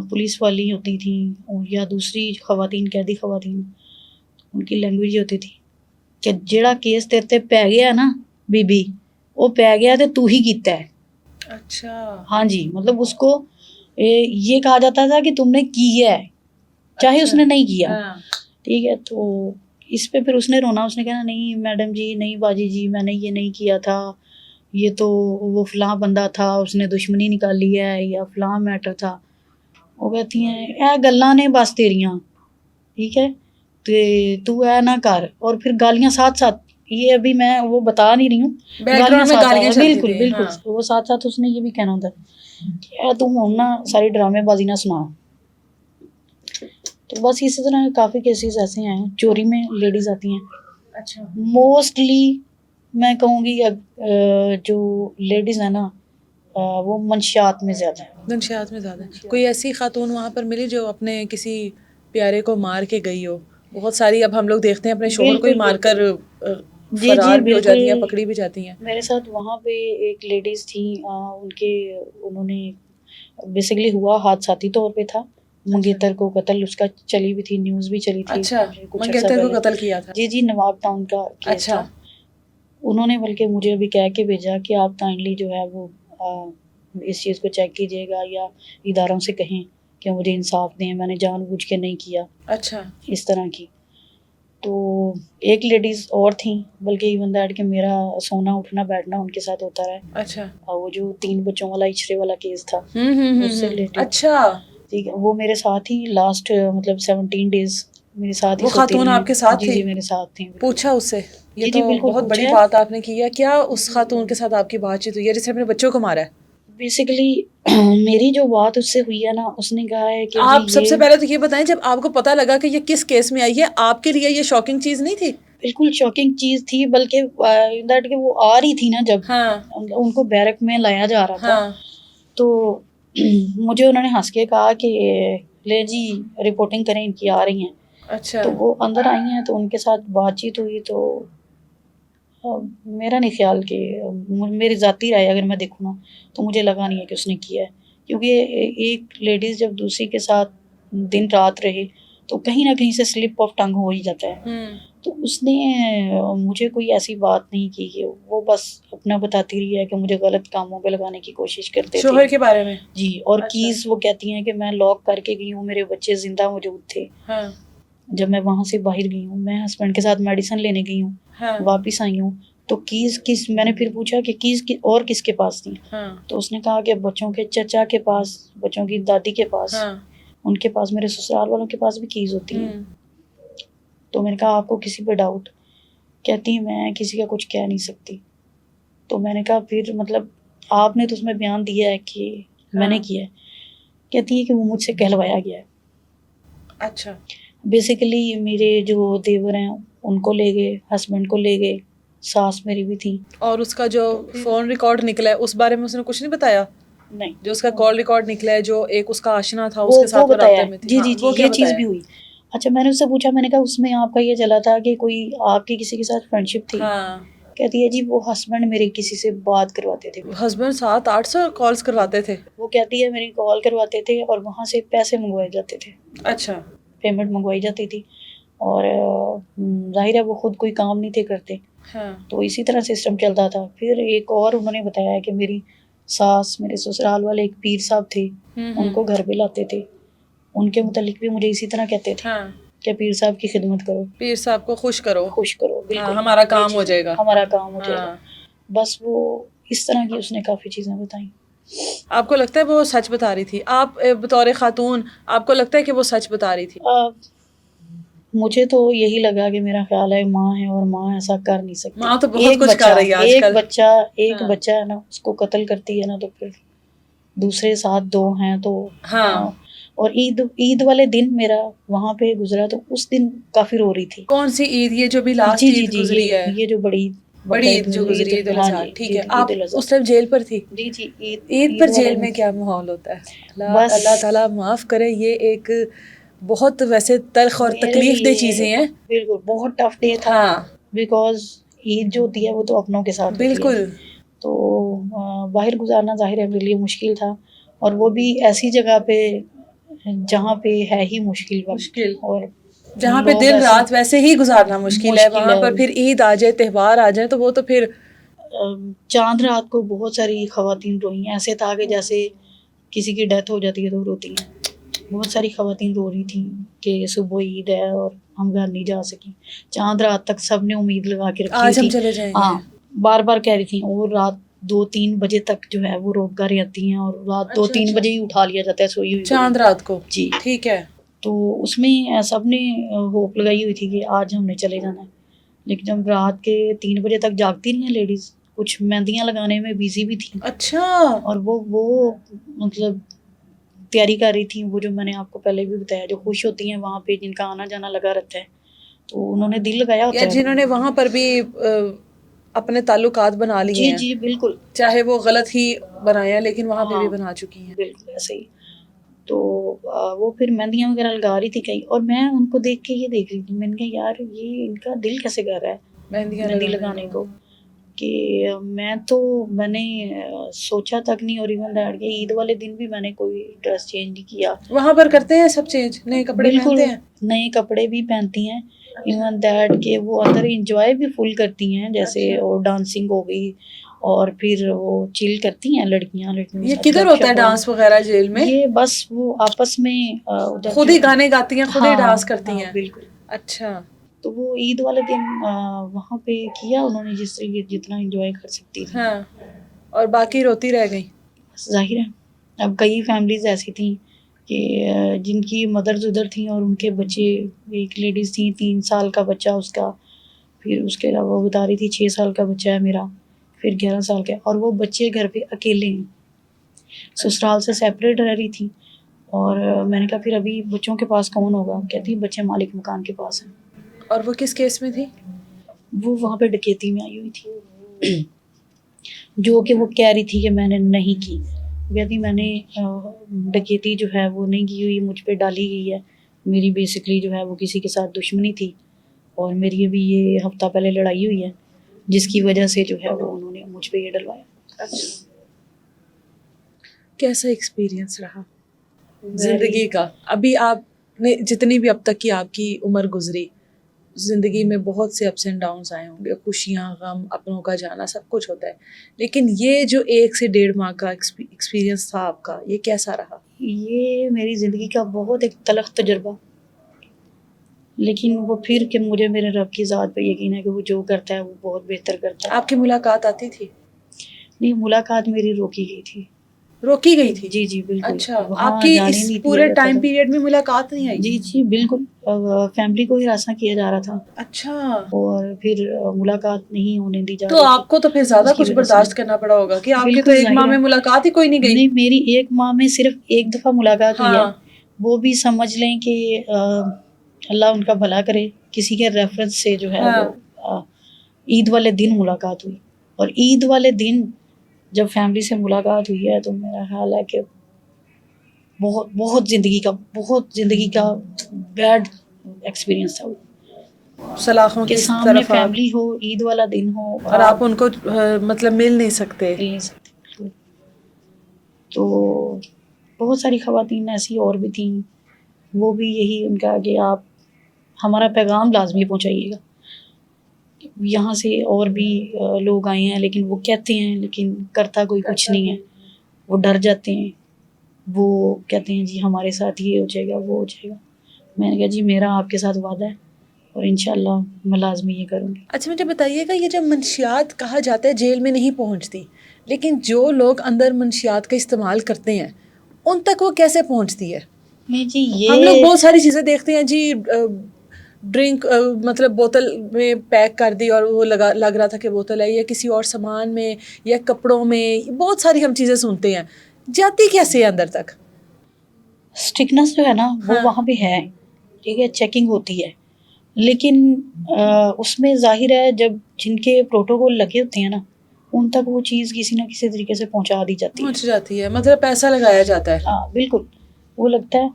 [SPEAKER 1] پولیس والی ہوتی تھیں یا دوسری خواتین، قیدی خواتین، ان کی لینگویج ہوتی تھی کہ جیڑا کیس تیرے پی گیا نا بی بی، وہ پی گیا تو تو ہی کیتا ہے.
[SPEAKER 2] اچھا.
[SPEAKER 1] ہاں جی، مطلب اس کو یہ کہا جاتا تھا کہ تم نے کیا ہے چاہے اس نے نہیں کیا. ٹھیک ہے. تو اس پہ پھر اس نے رونا، اس نے کہنا نہیں میڈم جی، نہیں باجی جی، میں نے یہ نہیں کیا تھا، یہ تو وہ فلاں بندہ تھا اس نے دشمنی نکالی ہے یا فلاں میٹر تھا. وہ کہتی ہیں اے گلاں نے بس تیریاں، ٹھیک ہے، تو اے نہ کر. اور پھر گالیاں ساتھ ساتھ، یہ ابھی میں وہ بتا نہیں رہی ہوں، گالیاں ساتھ ساتھ، بالکل وہ ساتھ ساتھ اس نے یہ بھی کہنا ہوتا ہے اے تم ہوں نا ساری ڈرامے بازی نہ سنا. تو بس اسی طرح کافی کیسز ایسے ہیں. چوری میں لیڈیز آتی ہیں. اچھا. موسٹلی میں کہوں گی جو لیڈیز ہیں نا وہ منشیات میں زیادہ ہے.
[SPEAKER 2] منشیات میں زیادہ ہے. کوئی ایسی خاتون وہاں پر ملی جو اپنے کسی پیارے کو مار کے گئی ہو؟ بہت ساری اب ہم لوگ دیکھتے ہیں اپنے شوہر کو ہی مار کر فرار بھی ہو جاتی ہیں, پکڑی بھی جاتی ہیں.
[SPEAKER 1] میرے ساتھ وہاں پہ ایک لیڈیز تھیں, انہوں نے بیسیکلی ہوا حادثاتی طور پہ تھا. منگیتر کو قتل اس کا چلی بھی تھی, نیوز بھی چلی تھی.
[SPEAKER 2] اچھا, منگیتر کو قتل کیا تھا.
[SPEAKER 1] جی نواب ٹاؤن کا کیس تھا. انہوں نے بلکہ مجھے ابھی کہہ کے بھیجا کہ آپ کائنڈلی جو ہے وہ اس چیز کو چیک کیجیے گا یا اداروں سے کہیں کہ مجھے انصاف دیں, میں نے جان بوجھ کے نہیں کیا.
[SPEAKER 2] اچھا, اس
[SPEAKER 1] طرح کی. تو ایک لیڈیز اور تھیں, بلکہ ایون دیٹ کہ میرا سونا اٹھنا بیٹھنا ان کے ساتھ ہوتا رہا.
[SPEAKER 2] اچھا,
[SPEAKER 1] وہ جو 3 بچوں والا اچھرے والا کیس تھا اس سے ریلیٹڈ.
[SPEAKER 2] اچھا,
[SPEAKER 1] ٹھیک ہے, وہ میرے ساتھ ہی لاسٹ مطلب 17 ڈیز میرے ساتھ ہی.
[SPEAKER 2] وہ خاتون آپ کے ساتھ تھی؟
[SPEAKER 1] جی میرے ساتھ تھیں.
[SPEAKER 2] پوچھا اس سے؟ یہ تو بہت بڑی بات آپ نے کی ہے. کیا اس خاتون کے ساتھ آپ کی بات چیت ہوئی ہے جس نے اپنے بچوں کو مارا ہے؟
[SPEAKER 1] بیسیکلی میری جو بات اس سے ہوئی ہے نا, اس نے کہا ہے کہ
[SPEAKER 2] آپ سب سے پہلے تو یہ بتائیں, جب آپ کو پتہ لگا کہ یہ کس کیس میں آئی ہے, آپ کے لیے یہ شاکنگ چیز نہیں تھی؟
[SPEAKER 1] بالکل شاکنگ چیز تھی, بلکہ دیٹ کہ وہ آ رہی تھی نا, جب ان کو بیرک میں لایا جا رہا تھا تو مجھے انہوں نے ہنس کے کہا کہ لے جی رپورٹنگ کریں, ان کی آ رہی ہیں.
[SPEAKER 2] اچھا,
[SPEAKER 1] تو وہ اندر آئی ہیں تو ان کے ساتھ بات چیت ہوئی. تو میرا نہیں خیال کہ میری ذاتی رائے اگر میں دیکھوں نا تو مجھے لگا نہیں ہے کہ اس نے کیا ہے, کیونکہ ایک لیڈیز جب دوسری کے ساتھ دن رات رہے تو کہیں نہ کہیں سے سلپ آف ٹنگ ہو ہی جاتا ہے. تو اس نے مجھے کوئی ایسی بات نہیں کی کہ وہ بس اپنا بتاتی رہی ہے کہ مجھے غلط کاموں پہ لگانے کی کوشش کرتے تھے.
[SPEAKER 2] شوہر کے بارے میں؟
[SPEAKER 1] جی. اور کیز وہ کہتی ہیں کہ میں لاک کر کے گئی ہوں, میرے بچے زندہ موجود تھے جب میں وہاں سے باہر گئی ہوں, میں ہسبینڈ کے ساتھ میڈیسن لینے گئی ہوں, واپس آئی ہوں. تو کیز کس, میں نے پھر پوچھا کہ کیز اور کس کے پاس تھی؟ تو اس نے کہا کہ بچوں کے چچا کے پاس, بچوں کی دادی کے پاس, ان کے پاس, میرے سسرال والوں کے پاس بھی کیز ہوتی ہیں. تو میں نے کہا آپ کو کسی پہ ڈاؤٹ؟ کہتی میں کسی کا کچھ کہہ نہیں سکتی. تو میں نے کہا پھر مطلب آپ نے تو اس میں بیان دیا ہے کہ میں نے کیا ہے. کہتی ہے کہ وہ مجھ سے کہلوایا گیا ہے.
[SPEAKER 2] اچھا,
[SPEAKER 1] بیسیکلی میرے جو دیور ہیں ان کو لے گئے, ہسبینڈ کو لے گئے, ساس میری بھی تھی.
[SPEAKER 2] اور اس کا جو فون ریکارڈ نکلا ہے اس بارے میں اس نے کچھ نہیں بتایا؟
[SPEAKER 1] نہیں.
[SPEAKER 2] جو اس کا کال ریکارڈ نکلا ہے, جو ایک اس کا آشنا تھا اس کے ساتھ وہ رابطے میں تھی.
[SPEAKER 1] جی جی جی, یہ چیز بھی ہوئی. اچھا, میں نے اس سے پوچھا, میں نے کہا اس میں آپ کا یہ چلا تھا کہ کوئی آپ کی کسی کے ساتھ فرینڈ شپ تھی؟ کہتی ہے جی وہ ہسبینڈ میرے کسی سے بات کرواتے تھے.
[SPEAKER 2] ہسبینڈ 700-800 کالز کرواتے تھے؟
[SPEAKER 1] وہ کہتی ہے میری کال کرواتے تھے اور وہاں سے پیسے منگوائے جاتے تھے.
[SPEAKER 2] اچھا,
[SPEAKER 1] پیمنٹ منگوائی جاتی تھی. اور ظاہر ہے وہ خود کوئی کام نہیں تھے کرتے, تو اسی طرح سسٹم چلتا تھا. پھر ایک اور انہوں نے بتایا کہ میری ساس, میرے سسرال والے ایک پیر صاحب تھے, ان کو گھر پہ لاتے تھے. ان کے متعلق بھی مجھے اسی طرح کہتے تھے کہ پیر صاحب کی خدمت کرو,
[SPEAKER 2] پیر صاحب کو خوش کرو,
[SPEAKER 1] خوش کرو, بالکل
[SPEAKER 2] ہمارا کام ہو جائے گا,
[SPEAKER 1] ہمارا کام ہو جائے گا. بس وہ اس طرح کی اس نے کافی چیزیں بتائیں.
[SPEAKER 2] آپ کو لگتا ہے وہ سچ بتا رہی تھی؟ آپ بطور خاتون آپ کو لگتا ہے کہ وہ سچ بتا رہی تھی؟
[SPEAKER 1] مجھے تو یہی لگا کہ میرا خیال ہے ماں ہے اور ماں ایسا کر نہیں سکتی.
[SPEAKER 2] ماں تو بہت کچھ کر رہی ہے آج کل.
[SPEAKER 1] ایک بچہ ہے نا, اس کو قتل کرتی ہے نا, تو پھر دوسرے ساتھ 2 ہیں تو اور عید والے دن میرا وہاں پہ گزرا تو اس دن کافی رو رہی تھی.
[SPEAKER 2] کون سی عید؟ یہ جو بھی لاسٹ عید گزری ہے,
[SPEAKER 1] یہ جو بڑی
[SPEAKER 2] عید جو گزری ہے. ٹھیک ہے, آپ اس ٹائم جیل پر تھی؟
[SPEAKER 1] جی جی.
[SPEAKER 2] عید پر جیل میں کیا ماحول ہوتا ہے؟ اللہ تعالیٰ معاف کرے, یہ ایک بہت ویسے تلخ اور تکلیف دہ چیزیں ہیں.
[SPEAKER 1] بالکل بہت ٹف ڈے تھا, بیکاز عید جو ہوتی ہے وہ تو اپنوں کے ساتھ
[SPEAKER 2] بالکل,
[SPEAKER 1] تو باہر گزارنا ظاہر ہے میرے لیے مشکل تھا, اور وہ بھی ایسی جگہ پہ جہاں پہ ہے ہی مشکل, اور
[SPEAKER 2] جہاں پہ دن رات ویسے ہی گزارنا مشکل ہے, وہاں پر پھر عید آ جائے, تہوار آ جائے, تو وہ تو پھر
[SPEAKER 1] چاند رات کو بہت ساری خواتین روئی ہیں. ایسے تھا کہ جیسے کسی کی ڈیتھ ہو جاتی ہے تو روتی ہیں. بہت ساری خواتین رو رہی تھیں کہ صبح عید ہے اور ہم گھر نہیں جا سکیں. چاند رات تک سب نے امید لگا کے رکھی
[SPEAKER 2] آج ہم چلے جائیں گے,
[SPEAKER 1] بار بار کہہ رہی تھیں, اور رات 2-3 بجے تک جو ہے وہ روک کر رہتی ہیں, اور رات 2-3 بجے ہی اٹھا لیا جاتا ہے سوئی ہوئی
[SPEAKER 2] چاند رات کو.
[SPEAKER 1] جی
[SPEAKER 2] ٹھیک ہے.
[SPEAKER 1] تو اس میں سب نے ہوپ لگائی ہوئی تھی کہ آج ہم نے چلے جانا ہے, لیکن جب رات کے 3 بجے تک جاگتی رہی ہیں لیڈیز, کچھ مہندیاں لگانے میں بیزی بھی تھیں.
[SPEAKER 2] اچھا. اور
[SPEAKER 1] وہ مطلب تیاری کر رہی تھیں, وہ جو میں نے آپ کو پہلے بھی بتایا, جو خوش ہوتی ہیں وہاں پہ, جن کا آنا جانا لگا رہتا ہے, تو انہوں نے دل لگایا ہوتا ہے.
[SPEAKER 2] جنہوں نے وہاں پر بھی اپنے تعلقات بنا لیے
[SPEAKER 1] جی
[SPEAKER 2] ہیں.
[SPEAKER 1] جی بالکل,
[SPEAKER 2] چاہے وہ غلط ہی بنائے ہیں لیکن وہاں پہ بھی
[SPEAKER 1] ہاں
[SPEAKER 2] بنا چکی ہیں.
[SPEAKER 1] بالکل ایسے ہی. تو وہ پھر مہندیاں وغیرہ لگا رہی تھی کہیں, اور میں ان کو دیکھ کے یہ دیکھ رہی تھی, میں نے کہا یار یہ ان کا دل کیسے کر رہا ہے
[SPEAKER 2] مہندیاں
[SPEAKER 1] مہندی لگانے کو, کہ میں نے سوچا تک نہیں. اور ایون دیٹ کہ عید والے دن بھی میں نے کوئی ڈریس چینج نہیں کیا.
[SPEAKER 2] وہاں پر کرتے ہیں سب چینج, نئے کپڑے
[SPEAKER 1] بالکل
[SPEAKER 2] پہنتے ہیں.
[SPEAKER 1] نئے کپڑے بھی پہنتی ہیں, ایون دیٹ کہ وہ اندر انجوائے بھی فل کرتی ہیں, جیسے اور ڈانسنگ ہو گئی, اور پھر وہ چل کرتی ہیں لڑکیاں.
[SPEAKER 2] یہ کدھر ہوتا ہے ڈانس وغیرہ جیل میں؟
[SPEAKER 1] یہ بس وہ آپس میں
[SPEAKER 2] خود ہی گانے گاتی ہیں, خود ہی ڈانس کرتی ہیں.
[SPEAKER 1] بالکل.
[SPEAKER 2] اچھا.
[SPEAKER 1] تو وہ عید والے دن وہاں پہ کیا انہوں نے جس طریقے جتنا انجوائے کر سکتی تھی.
[SPEAKER 2] ہاں, اور باقی روتی رہ گئی.
[SPEAKER 1] ظاہر ہے اب کئی فیملیز ایسی تھیں کہ جن کی مدرز ادھر تھیں اور ان کے بچے, ایک لیڈیز تھیں 3 سال کا بچہ اس کا, پھر اس کے علاوہ وہ بتا رہی تھی 6 سال کا بچہ ہے میرا, پھر 11 سال کا, اور وہ بچے گھر پہ اکیلے ہیں, سسرال سے سیپریٹ رہ رہی تھی. اور میں نے کہا پھر ابھی بچوں کے پاس کون ہوگا؟ کہتی بچے مالک مکان کے پاس ہیں.
[SPEAKER 2] اور وہ کس کیس میں تھی؟
[SPEAKER 1] وہ وہاں پہ ڈکیتی میں آئی ہوئی تھی, جو کہ وہ کہہ رہی تھی کہ میں نے نہیں کی. کہتی میں نے ڈکیتی جو ہے وہ نہیں کی ہوئی, مجھ پہ ڈالی گئی ہے. میری بیسکلی جو ہے وہ کسی کے ساتھ دشمنی تھی, اور میری ابھی یہ ہفتہ پہلے لڑائی ہوئی ہے, جس کی وجہ سے جو ہے وہ انہوں نے مجھ پہ یہ ڈلوایا.
[SPEAKER 2] اچھا. کیسا ایکسپیرینس رہا زندگی کا؟ ابھی آپ نے جتنی بھی اب تک کی آپ کی عمر گزری, زندگی میں بہت سے اپس اینڈ ڈاؤنس آئے ہوں گے, خوشیاں, غم, اپنوں کا جانا, سب کچھ ہوتا ہے, لیکن یہ جو 1 سے 1.5 ماہ کا ایکسپیرینس تھا آپ کا, یہ کیسا رہا؟
[SPEAKER 1] یہ میری زندگی کا بہت ایک تلخ تجربہ, لیکن وہ پھر کہ مجھے میرے رب کی ذات پہ یقین ہے کہ وہ جو کرتا ہے وہ بہت بہتر کرتا ہے.
[SPEAKER 2] آپ کی ملاقات آتی تھی؟
[SPEAKER 1] نہیں, ملاقات میری روکی گئی تھی.
[SPEAKER 2] روکی گئی تھی؟
[SPEAKER 1] جی جی بالکل.
[SPEAKER 2] اچھا,
[SPEAKER 1] وہاں
[SPEAKER 2] آپ کی
[SPEAKER 1] جانے
[SPEAKER 2] اس
[SPEAKER 1] نہیں دیا
[SPEAKER 2] پورے
[SPEAKER 1] جاتا
[SPEAKER 2] ٹائم
[SPEAKER 1] تھا.
[SPEAKER 2] پیریڈ میں ملاقات نہیں آئی؟
[SPEAKER 1] جی جی بالکل, فیملی کو ہراساں کیا جا رہا تھا.
[SPEAKER 2] اچھا.
[SPEAKER 1] اور پھر ملاقات نہیں ہونے دی جا رہی
[SPEAKER 2] تو
[SPEAKER 1] تھی.
[SPEAKER 2] آپ کو تو پھر زیادہ
[SPEAKER 1] اس کی
[SPEAKER 2] کچھ
[SPEAKER 1] وجہ سے
[SPEAKER 2] برداشت کرنا پڑا ہوگا کہ آپ کی تو
[SPEAKER 1] بالکل
[SPEAKER 2] 1 ماہ
[SPEAKER 1] ظاہر
[SPEAKER 2] میں
[SPEAKER 1] ہے.
[SPEAKER 2] ملاقات ہی کوئی نہیں گئی.
[SPEAKER 1] نہیں, میری 1 ماہ میں صرف 1 دفعہ ملاقات ہوئی ہے,
[SPEAKER 2] ہاں.
[SPEAKER 1] وہ بھی سمجھ لیں کہ اللہ ان کا بھلا کرے, کسی کے ریفرنس سے جو ہے وہ عید والے دن ملاقات ہوئی. اور عید والے دن جب فیملی سے ملاقات ہوئی ہے تو میرا خیال ہے کہ بہت بہت زندگی کا بیڈ ایکسپیرینس تھا وہ,
[SPEAKER 2] سلاخوں
[SPEAKER 1] کہ
[SPEAKER 2] کی
[SPEAKER 1] سامنے
[SPEAKER 2] طرف آپ,
[SPEAKER 1] فیملی ہو, عید والا دن ہو,
[SPEAKER 2] اور آپ ان کو مطلب مل نہیں سکتے.
[SPEAKER 1] مل نہیں سکتے. تو بہت ساری خواتین ایسی اور بھی تھیں, وہ بھی یہی ان کا کہ آپ ہمارا پیغام لازمی پہنچائیے گا. یہاں سے اور بھی لوگ آئے ہیں, لیکن وہ کہتے ہیں لیکن کرتا کوئی کچھ نہیں ہے. وہ ڈر جاتے ہیں, وہ کہتے ہیں جی ہمارے ساتھ یہ ہو جائے گا, وہ ہو جائے گا. میں نے کہا جی میرا آپ کے ساتھ وعدہ ہے, اور انشاءاللہ میں لازمی یہ کروں گی.
[SPEAKER 2] اچھا مجھے بتائیے گا, یہ جب منشیات کہا جاتا ہے جیل میں نہیں پہنچتی, لیکن جو لوگ اندر منشیات کا استعمال کرتے ہیں ان تک وہ کیسے پہنچتی ہے؟
[SPEAKER 1] نہیں جی,
[SPEAKER 2] ہم لوگ
[SPEAKER 1] یہ
[SPEAKER 2] بہت ساری چیزیں دیکھتے ہیں جی, ڈرنک مطلب بوتل میں پیک کر دی اور وہ لگ رہا تھا کہ بوتل ہے, یا کسی اور سامان میں, یا کپڑوں میں, بہت ساری ہم چیزیں سنتے ہیں, جاتی کیسے ہے اندر تک؟
[SPEAKER 1] اسٹکنس جو ہے نا وہ وہاں پہ ہے, ٹھیک ہے, چیکنگ ہوتی ہے, لیکن اس میں ظاہر ہے جب جن کے پروٹوکول لگے ہوتے ہیں نا ان تک وہ چیز کسی نہ کسی طریقے سے پہنچا دی جاتی ہے.
[SPEAKER 2] پہنچ جاتی ہے, مطلب پیسہ لگایا جاتا ہے.
[SPEAKER 1] ہاں بالکل, وہ لگتا ہے.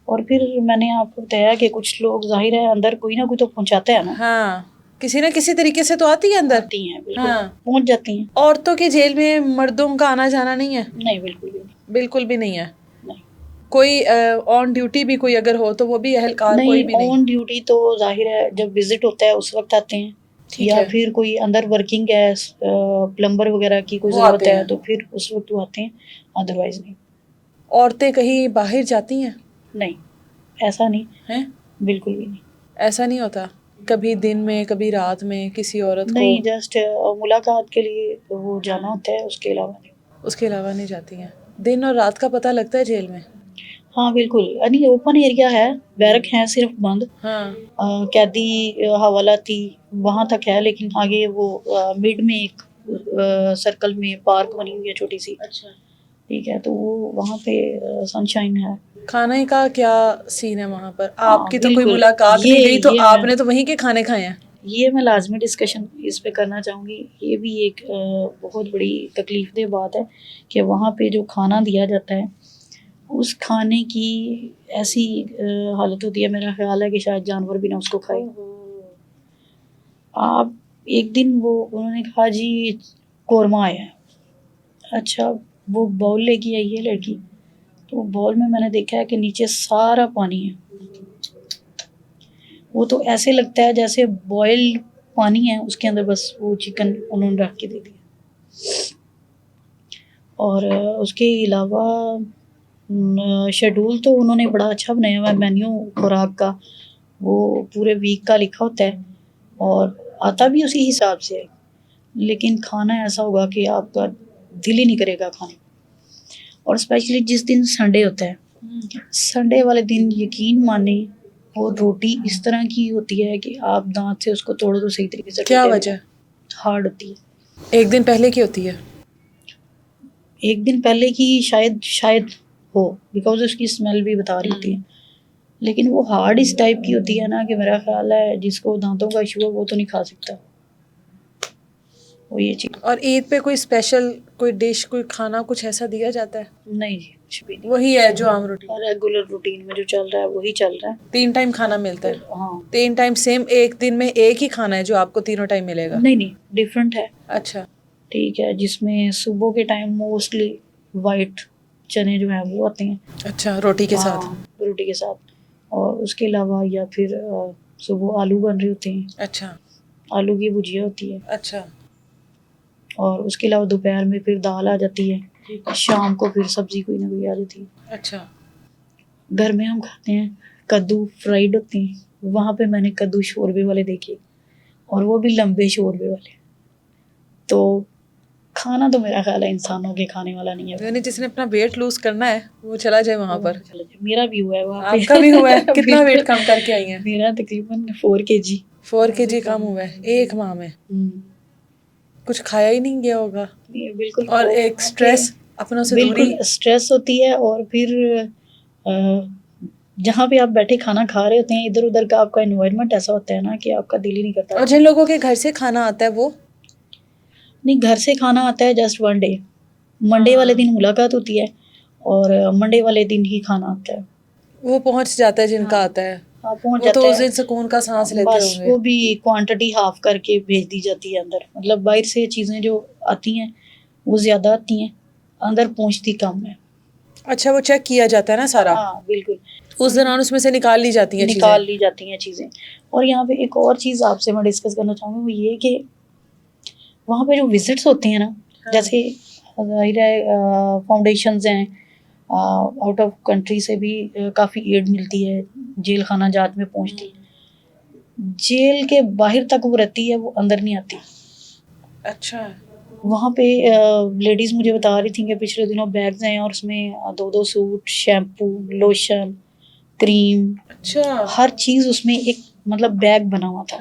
[SPEAKER 1] اور پھر میں نے آپ کو بتایا کہ کچھ لوگ ظاہر ہے اندر کوئی نہ کوئی تو پہنچاتا ہے نا.
[SPEAKER 2] ہاں, کسی نہ کسی طریقے سے تو آتی ہے اندر.
[SPEAKER 1] آتی ہیں بالکل, پہنچ جاتی ہیں.
[SPEAKER 2] عورتوں کے جیل میں مردوں کا آنا جانا نہیں ہے؟
[SPEAKER 1] نہیں بالکل بھی نہیں.
[SPEAKER 2] بالکل بھی نہیں ہے.
[SPEAKER 1] نہیں,
[SPEAKER 2] کوئی آن ڈیوٹی بھی کوئی اگر ہو تو وہ بھی اہلکار کوئی بھی نہیں؟
[SPEAKER 1] آن ڈیوٹی تو ظاہر ہے جب وزٹ ہوتا ہے اس وقت آتے ہیں, یا پھر کوئی اندر ورکنگ ہے, پلمبر وغیرہ کی کوئی ضرورت ہے تو پھر اس وقت وہ آتے ہیں, ادروائز نہیں.
[SPEAKER 2] عورتیں کہیں باہر جاتی ہیں؟
[SPEAKER 1] نہیں, ایسا نہیں
[SPEAKER 2] ہے,
[SPEAKER 1] بالکل بھی نہیں.
[SPEAKER 2] ایسا نہیں ہوتا کبھی دن میں کبھی رات میں کسی عورت کو؟
[SPEAKER 1] نہیں, جسٹ ملاقات کے لیے وہ جانا ہوتا ہے, اس کے علاوہ نہیں.
[SPEAKER 2] اس کے علاوہ نہیں جاتی ہیں. دن اور رات کا پتہ لگتا ہے جیل میں؟
[SPEAKER 1] ہاں بالکل, یعنی اوپن ایریا ہے, بیرک ہے صرف بند.
[SPEAKER 2] ہاں,
[SPEAKER 1] قیدی حوالہ وہاں تک ہے, لیکن آگے وہ مڈ میں ایک سرکل میں پارک بنی ہوئی ہے چھوٹی سی.
[SPEAKER 2] اچھا,
[SPEAKER 1] ٹھیک ہے, تو وہ وہاں پہ سن شائن ہے.
[SPEAKER 2] کھانے کا کیا سین ہے وہاں پر؟ آپ
[SPEAKER 1] ہاں
[SPEAKER 2] کی تو کوئی
[SPEAKER 1] بالکل,
[SPEAKER 2] ملاقات نہیں گئی تو
[SPEAKER 1] یہ
[SPEAKER 2] آپ نے تو وہیں کے کھانے کھائے ہیں.
[SPEAKER 1] یہ میں لازمی ڈسکشن اس پہ کرنا چاہوں گی. یہ بھی ایک بہت بڑی تکلیف دہ بات ہے کہ وہاں پہ جو کھانا دیا جاتا ہے اس کھانے کی ایسی حالت ہوتی ہے, میرا خیال ہے کہ شاید جانور بھی نہ اس کو کھائے. آپ ایک دن انہوں نے کہا جی قورمہ آیا ہے. اچھا وہ باؤل لے کے آئی ہے لڑکی, تو باؤل میں نے دیکھا ہے کہ نیچے سارا پانی ہے. وہ تو ایسے لگتا ہے جیسے بوائل پانی ہے, اس کے اندر بس وہ چکن انہوں نے رکھ کے دے دیا. اور اس کے علاوہ شیڈول تو انہوں نے بڑا اچھا بنایا ہوا ہے, مینیو خوراک کا وہ پورے ویک کا لکھا ہوتا ہے اور آتا بھی اسی حساب سے ہے, لیکن کھانا ایسا ہوگا کہ آپ کا دل ہی نہیں کرے گا کھانے. اور اسپیشلی جس دن سنڈے ہوتا ہے, سنڈے والے دن یقین مانیں وہ روٹی اس طرح کی ہوتی ہے کہ آپ دانت سے اس کو توڑو تو صحیح طریقے سے
[SPEAKER 2] کیا وجہ؟
[SPEAKER 1] ہارڈ ہوتی ہے.
[SPEAKER 2] ایک دن پہلے کی ہوتی ہے؟
[SPEAKER 1] ایک دن پہلے کی شاید ہو, بیکاز اس کی اسمیل بھی بتا رہی ہوتی ہے, لیکن وہ ہارڈ اس ٹائپ کی ہوتی ہے نا کہ میرا خیال ہے جس کو دانتوں کا ایشو ہے وہ تو نہیں کھا سکتا وہ یہ چیز.
[SPEAKER 2] اور عید پہ کوئی اسپیشل کوئی ڈش کوئی کھانا کچھ ایسا دیا جاتا ہے؟
[SPEAKER 1] نہیں جی کچھ بھی نہیں,
[SPEAKER 2] وہی ہے جو عام روٹین
[SPEAKER 1] ریگولر روٹین میں جو چل رہا ہے وہی چل رہا ہے.
[SPEAKER 2] 3 ٹائم کھانا ملتا ہے؟
[SPEAKER 1] ہاں
[SPEAKER 2] 3 ٹائم سیم, ایک دن میں ایک ہی کھانا ہے جو آپ کو تینوں ٹائم ملے گا؟
[SPEAKER 1] نہیں ڈفرینٹ ہے.
[SPEAKER 2] اچھا
[SPEAKER 1] ٹھیک ہے, جس میں صبح کے ٹائم موسٹلی وائٹ چنے جو ہیں وہ آتے ہیں.
[SPEAKER 2] اچھا روٹی کے ساتھ؟
[SPEAKER 1] روٹی کے ساتھ. اور اس کے علاوہ یا پھر صبح آلو بن رہے ہوتے ہیں.
[SPEAKER 2] اچھا
[SPEAKER 1] آلو کی بھجیا ہوتی ہے.
[SPEAKER 2] اچھا.
[SPEAKER 1] اور اس کے علاوہ دوپہر میں پھر دال آ جاتی ہے, شام کو پھر سبزی کوئی نہ کوئی آ جاتی ہے.
[SPEAKER 2] اچھا.
[SPEAKER 1] گھر میں ہم کھاتے ہیں کدو فرائیڈ ہوتے ہیں, وہاں پہ میں نے کدو شوربے والے دیکھے اور وہ بھی لمبے شوربے والے. تو کھانا تو میرا خیال ہے انسانوں کے کھانے والا نہیں ہے.
[SPEAKER 2] یعنی جس نے اپنا ویٹ لوز کرنا ہے وہ چلا جائے وہاں پر.
[SPEAKER 1] میرا بھی ہوا ہے وہاں پہ.
[SPEAKER 2] آپ کا بھی ہوا ہے؟ کتنا ویٹ کم کر کے آئی ہیں؟
[SPEAKER 1] میرا تقریباً 4 kg.
[SPEAKER 2] 4 kg کم ہوا ہے ایک ماہ میں؟ کچھ کھایا ہی نہیں گیا ہوگا.
[SPEAKER 1] بالکل.
[SPEAKER 2] اور ایک اسٹریس اپنوں سے دوری.
[SPEAKER 1] بالکل اسٹریس ہوتی ہے, اور پھر جہاں پہ آپ بیٹھے کھانا کھا رہے ہوتے ہیں ادھر ادھر کا آپ کا انوائرمنٹ ایسا ہوتا ہے نا کہ آپ کا دل ہی نہیں کرتا.
[SPEAKER 2] اور جن لوگوں کے گھر سے کھانا آتا ہے وہ
[SPEAKER 1] نہیں, گھر سے کھانا آتا ہے جسٹ 1 day. منڈے والے دن ملاقات ہوتی ہے اور منڈے والے دن ہی کھانا آتا ہے.
[SPEAKER 2] وہ پہنچ جاتا ہے جن کا آتا ہے.
[SPEAKER 1] پہنچ
[SPEAKER 2] وہ
[SPEAKER 1] جاتا
[SPEAKER 2] تو اس
[SPEAKER 1] ہے,
[SPEAKER 2] دن سکون کا سانس لیتے
[SPEAKER 1] بس
[SPEAKER 2] ہوں گے.
[SPEAKER 1] وہ بھی کوانٹٹی ہاف کر کے بھیج دی جاتی ہے اندر. مطلب باہر سے چیزیں جو آتی ہیں وہ زیادہ آتی ہیں, اندر پہنچتی کم ہے.
[SPEAKER 2] اچھا وہ چیک کیا جاتا ہے نا سارا؟
[SPEAKER 1] ہاں بالکل.
[SPEAKER 2] اس دوران اس میں سے نکال لی جاتی ہیں
[SPEAKER 1] چیزیں. اور یہاں پہ ایک اور چیز آپ سے میں ڈسکس کرنا چاہوں گی, وہ یہ کہ وہاں پہ جو وزٹس ہوتے ہیں نا, جیسے ظاہر ہے فاؤنڈیشنز ہیں آؤٹ آف کنٹری سے بھی کافی ایڈ ملتی ہے, جیل خانہ جات میں پہنچتی ہے. جیل کے باہر تک وہ رہتی ہے, وہ اندر نہیں آتی.
[SPEAKER 2] اچھا.
[SPEAKER 1] وہاں پہ لیڈیز مجھے بتا رہی تھیں کہ پچھلے دنوں بیگز ہیں اور اس میں 2 سوٹ, شیمپو, لوشن, کریم,
[SPEAKER 2] اچھا
[SPEAKER 1] ہر چیز اس میں ایک مطلب بیگ بنا ہوا تھا.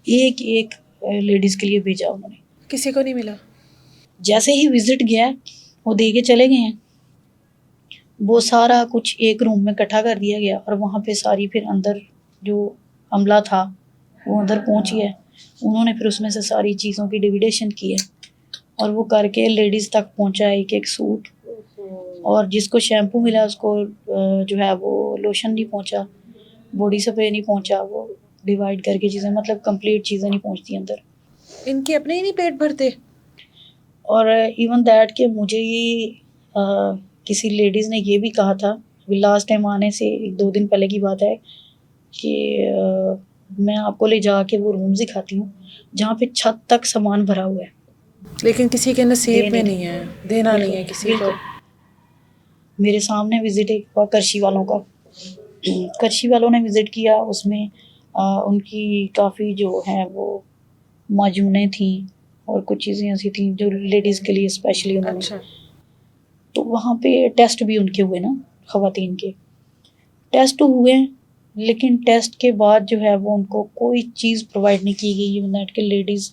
[SPEAKER 1] ایک لیڈیز کے لیے بھیجا انہوں نے.
[SPEAKER 2] کسی کو نہیں ملا؟
[SPEAKER 1] جیسے ہی وزٹ گیا وہ دے کے چلے گئے ہیں. وہ سارا کچھ ایک روم میں اکٹھا کر دیا گیا اور وہاں پہ ساری پھر اندر جو عملہ تھا وہ اندر پہنچ گیا. انہوں نے پھر اس میں سے ساری چیزوں کی ڈیویڈیشن کی ہے اور وہ کر کے لیڈیز تک پہنچا ایک سوٹ. اور جس کو شیمپو ملا اس کو جو ہے وہ لوشن نہیں پہنچا, باڈی اسپرے نہیں پہنچا. وہ ڈیوائڈ کر کے چیزیں, مطلب کمپلیٹ چیزیں نہیں پہنچتی اندر.
[SPEAKER 2] ان کے اپنے ہی نہیں پیٹ بھرتے.
[SPEAKER 1] اور ایون دیٹ کہ مجھے یہ کسی لیڈیز نے یہ بھی کہا تھا, لاسٹ ٹائم آنے سے 1-2 دن پہلے کی بات ہے, کہ میں آپ کو لے جا کے وہ روم دکھاتی ہوں جہاں پہ چھت تک سامان بھرا ہوا ہے,
[SPEAKER 2] لیکن کسی کے نصیب میں نہیں ہے, دینا نہیں ہے کسی کو.
[SPEAKER 1] میرے سامنے وزٹ ہوا کرشی والوں کا. کرشی والوں نے وزٹ کیا, اس میں ان کی کافی جو ہیں وہ معجونیں تھیں اور کچھ چیزیں ایسی تھیں جو لیڈیز کے لیے اسپیشلی انہوں نے. تو وہاں پہ ٹیسٹ بھی ان کے ہوئے نا, خواتین کے ٹیسٹ ہوئے, لیکن ٹیسٹ کے بعد جو ہے وہ ان کو کوئی چیز پرووائڈ نہیں کی گئی. ایون دیٹ کہ لیڈیز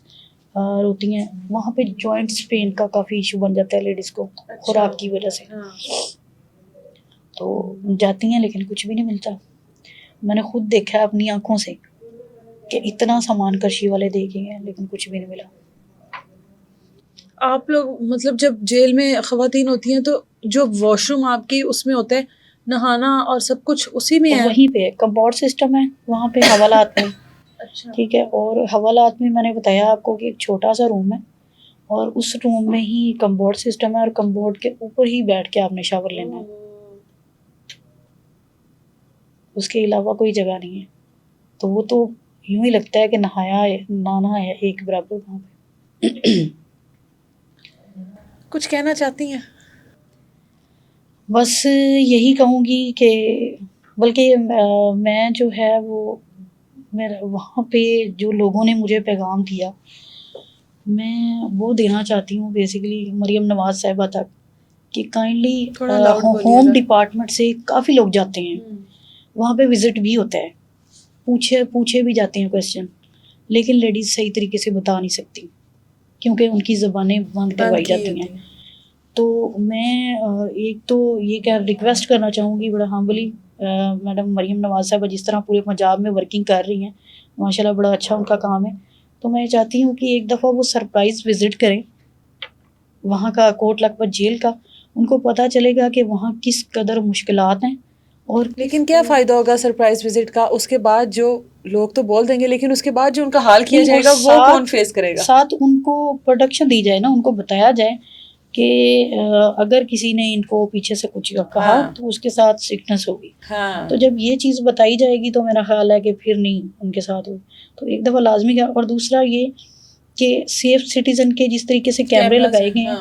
[SPEAKER 1] روتی ہیں وہاں پہ جوائنٹس پین کا کافی ایشو بن جاتا ہے لیڈیز کو خوراک کی وجہ سے. تو جاتی ہیں لیکن کچھ بھی نہیں ملتا. میں نے خود دیکھا ہے اپنی آنکھوں سے کہ اتنا سامان کرشی والے دیکھے ہیں لیکن کچھ بھی نہیں ملا.
[SPEAKER 2] آپ لوگ مطلب جب جیل میں خواتین ہوتی ہیں تو جو واش روم آپ کی اس میں ہوتا ہے نہانا اور سب کچھ اسی میں ہے؟
[SPEAKER 1] وہیں پہ کمپاؤنڈ سسٹم ہے وہاں پہ حوالات میں.
[SPEAKER 2] اچھا.
[SPEAKER 1] ٹھیک ہے. اور حوالات میں نے بتایا آپ کو کہ ایک چھوٹا سا روم ہے اور اس روم میں ہی کمبورڈ سسٹم ہے اور کمبورڈ کے اوپر ہی بیٹھ کے آپ نے شاور لینا ہے. اس کے علاوہ کوئی جگہ نہیں ہے. تو وہ تو یوں ہی لگتا ہے کہ نہایا ہے نہ نہایا ایک برابر وہاں پہ.
[SPEAKER 2] کچھ کہنا چاہتی ہیں؟
[SPEAKER 1] بس یہی کہوں گی کہ بلکہ میں جو ہے وہ میرا وہاں پہ جو لوگوں نے مجھے پیغام دیا میں وہ دینا چاہتی ہوں بیسیکلی مریم نواز صاحبہ تک کہ کائنڈلی
[SPEAKER 2] تھوڑا لاؤڈ بولیے
[SPEAKER 1] ہوم
[SPEAKER 2] ذرا.
[SPEAKER 1] ڈپارٹمنٹ سے کافی لوگ جاتے ہیں وہاں پہ وزٹ بھی ہوتا ہے پوچھے بھی جاتے ہیں کویسچن لیکن لیڈیز صحیح طریقے سے بتا نہیں سکتی کیونکہ ان کی زبانیں بند کروائی جاتی ہیں. تو میں ایک تو یہ کیا ریکویسٹ کرنا چاہوں گی بڑا ہمبلی میڈم مریم نواز صاحبہ جس طرح پورے پنجاب میں ورکنگ کر رہی ہیں ماشاء اللہ بڑا اچھا ان کا کام ہے. تو میں چاہتی ہوں کہ ایک دفعہ وہ سرپرائز وزٹ کریں وہاں کا کوٹ لکھپت جیل کا. ان کو پتہ چلے گا کہ وہاں کس قدر مشکلات ہیں. اور
[SPEAKER 2] لیکن کیا فائدہ ہوگا سرپرائز وزٹ کا؟ اس کے بعد جو لوگ تو بول دیں گے لیکن اس کے بعد جو ان کا حال کیا جائے گا وہ کون فیس کرے گا؟
[SPEAKER 1] ساتھ ان کو پروٹیکشن دی جائے نا. ان کو بتایا جائے کہ اگر کسی نے ان کو پیچھے سے کچھ کہا تو اس کے ساتھ سکنس ہوگی. تو جب یہ چیز بتائی جائے گی تو میرا خیال ہے کہ پھر نہیں ان کے ساتھ ہوگی. تو ایک دفعہ لازمی کیا. اور دوسرا یہ کہ سیف سٹیزن کے جس طریقے سے کیمرے لگائے گئے ہیں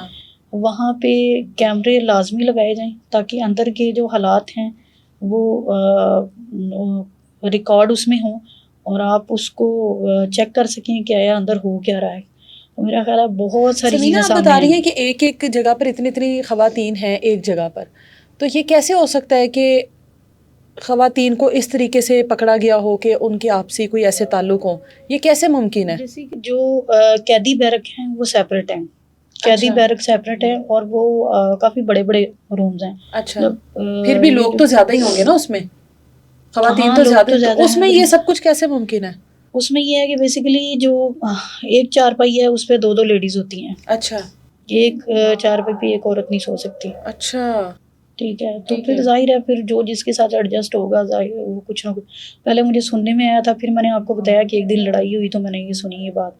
[SPEAKER 1] وہاں پہ کیمرے لازمی لگائے جائیں تاکہ اندر کے جو حالات ہیں وہ ریکارڈ اس میں ہوں اور آپ اس کو چیک کر سکیں کہ آیا اندر ہو کیا رہا ہے. تو میرا خیال ہے بہت ساری چیزیں
[SPEAKER 2] آپ بتا رہی ہیں کہ ایک ایک جگہ پر اتنی خواتین ہیں ایک جگہ پر. تو یہ کیسے ہو سکتا ہے کہ خواتین کو اس طریقے سے پکڑا گیا ہو کہ ان کے آپسی کوئی ایسے تعلق ہوں؟ یہ کیسے ممکن ہے؟
[SPEAKER 1] جیسے کہ جو قیدی بیرک ہیں وہ سیپریٹ ہیں. قیدی بیرک سیپریٹ ہے اور وہ کافی بڑے بڑے رومز ہیں.
[SPEAKER 2] اچھا. پھر بھی لوگ تو زیادہ ہی ہوں گے نا اس میں؟ خواتین تو زیادہ ہیں. اس میں یہ سب کچھ کیسے ممکن ہے؟
[SPEAKER 1] اس میں یہ ہے کہ بیسیکلی جو ایک چارپائی ہے اس پہ دو لیڈیز ہوتی ہیں.
[SPEAKER 2] اچھا.
[SPEAKER 1] ایک چارپائی پہ ایک عورت نہیں سو سکتی.
[SPEAKER 2] اچھا.
[SPEAKER 1] ٹھیک ہے. تو پھر ظاہر ہے پھر جو جس کے ساتھ ایڈجسٹ ہوگا ظاہر وہ کچھ نہ کچھ. پہلے مجھے سننے میں آیا تھا پھر میں نے آپ کو بتایا کہ ایک دن لڑائی ہوئی تو میں نے یہ سنی یہ بات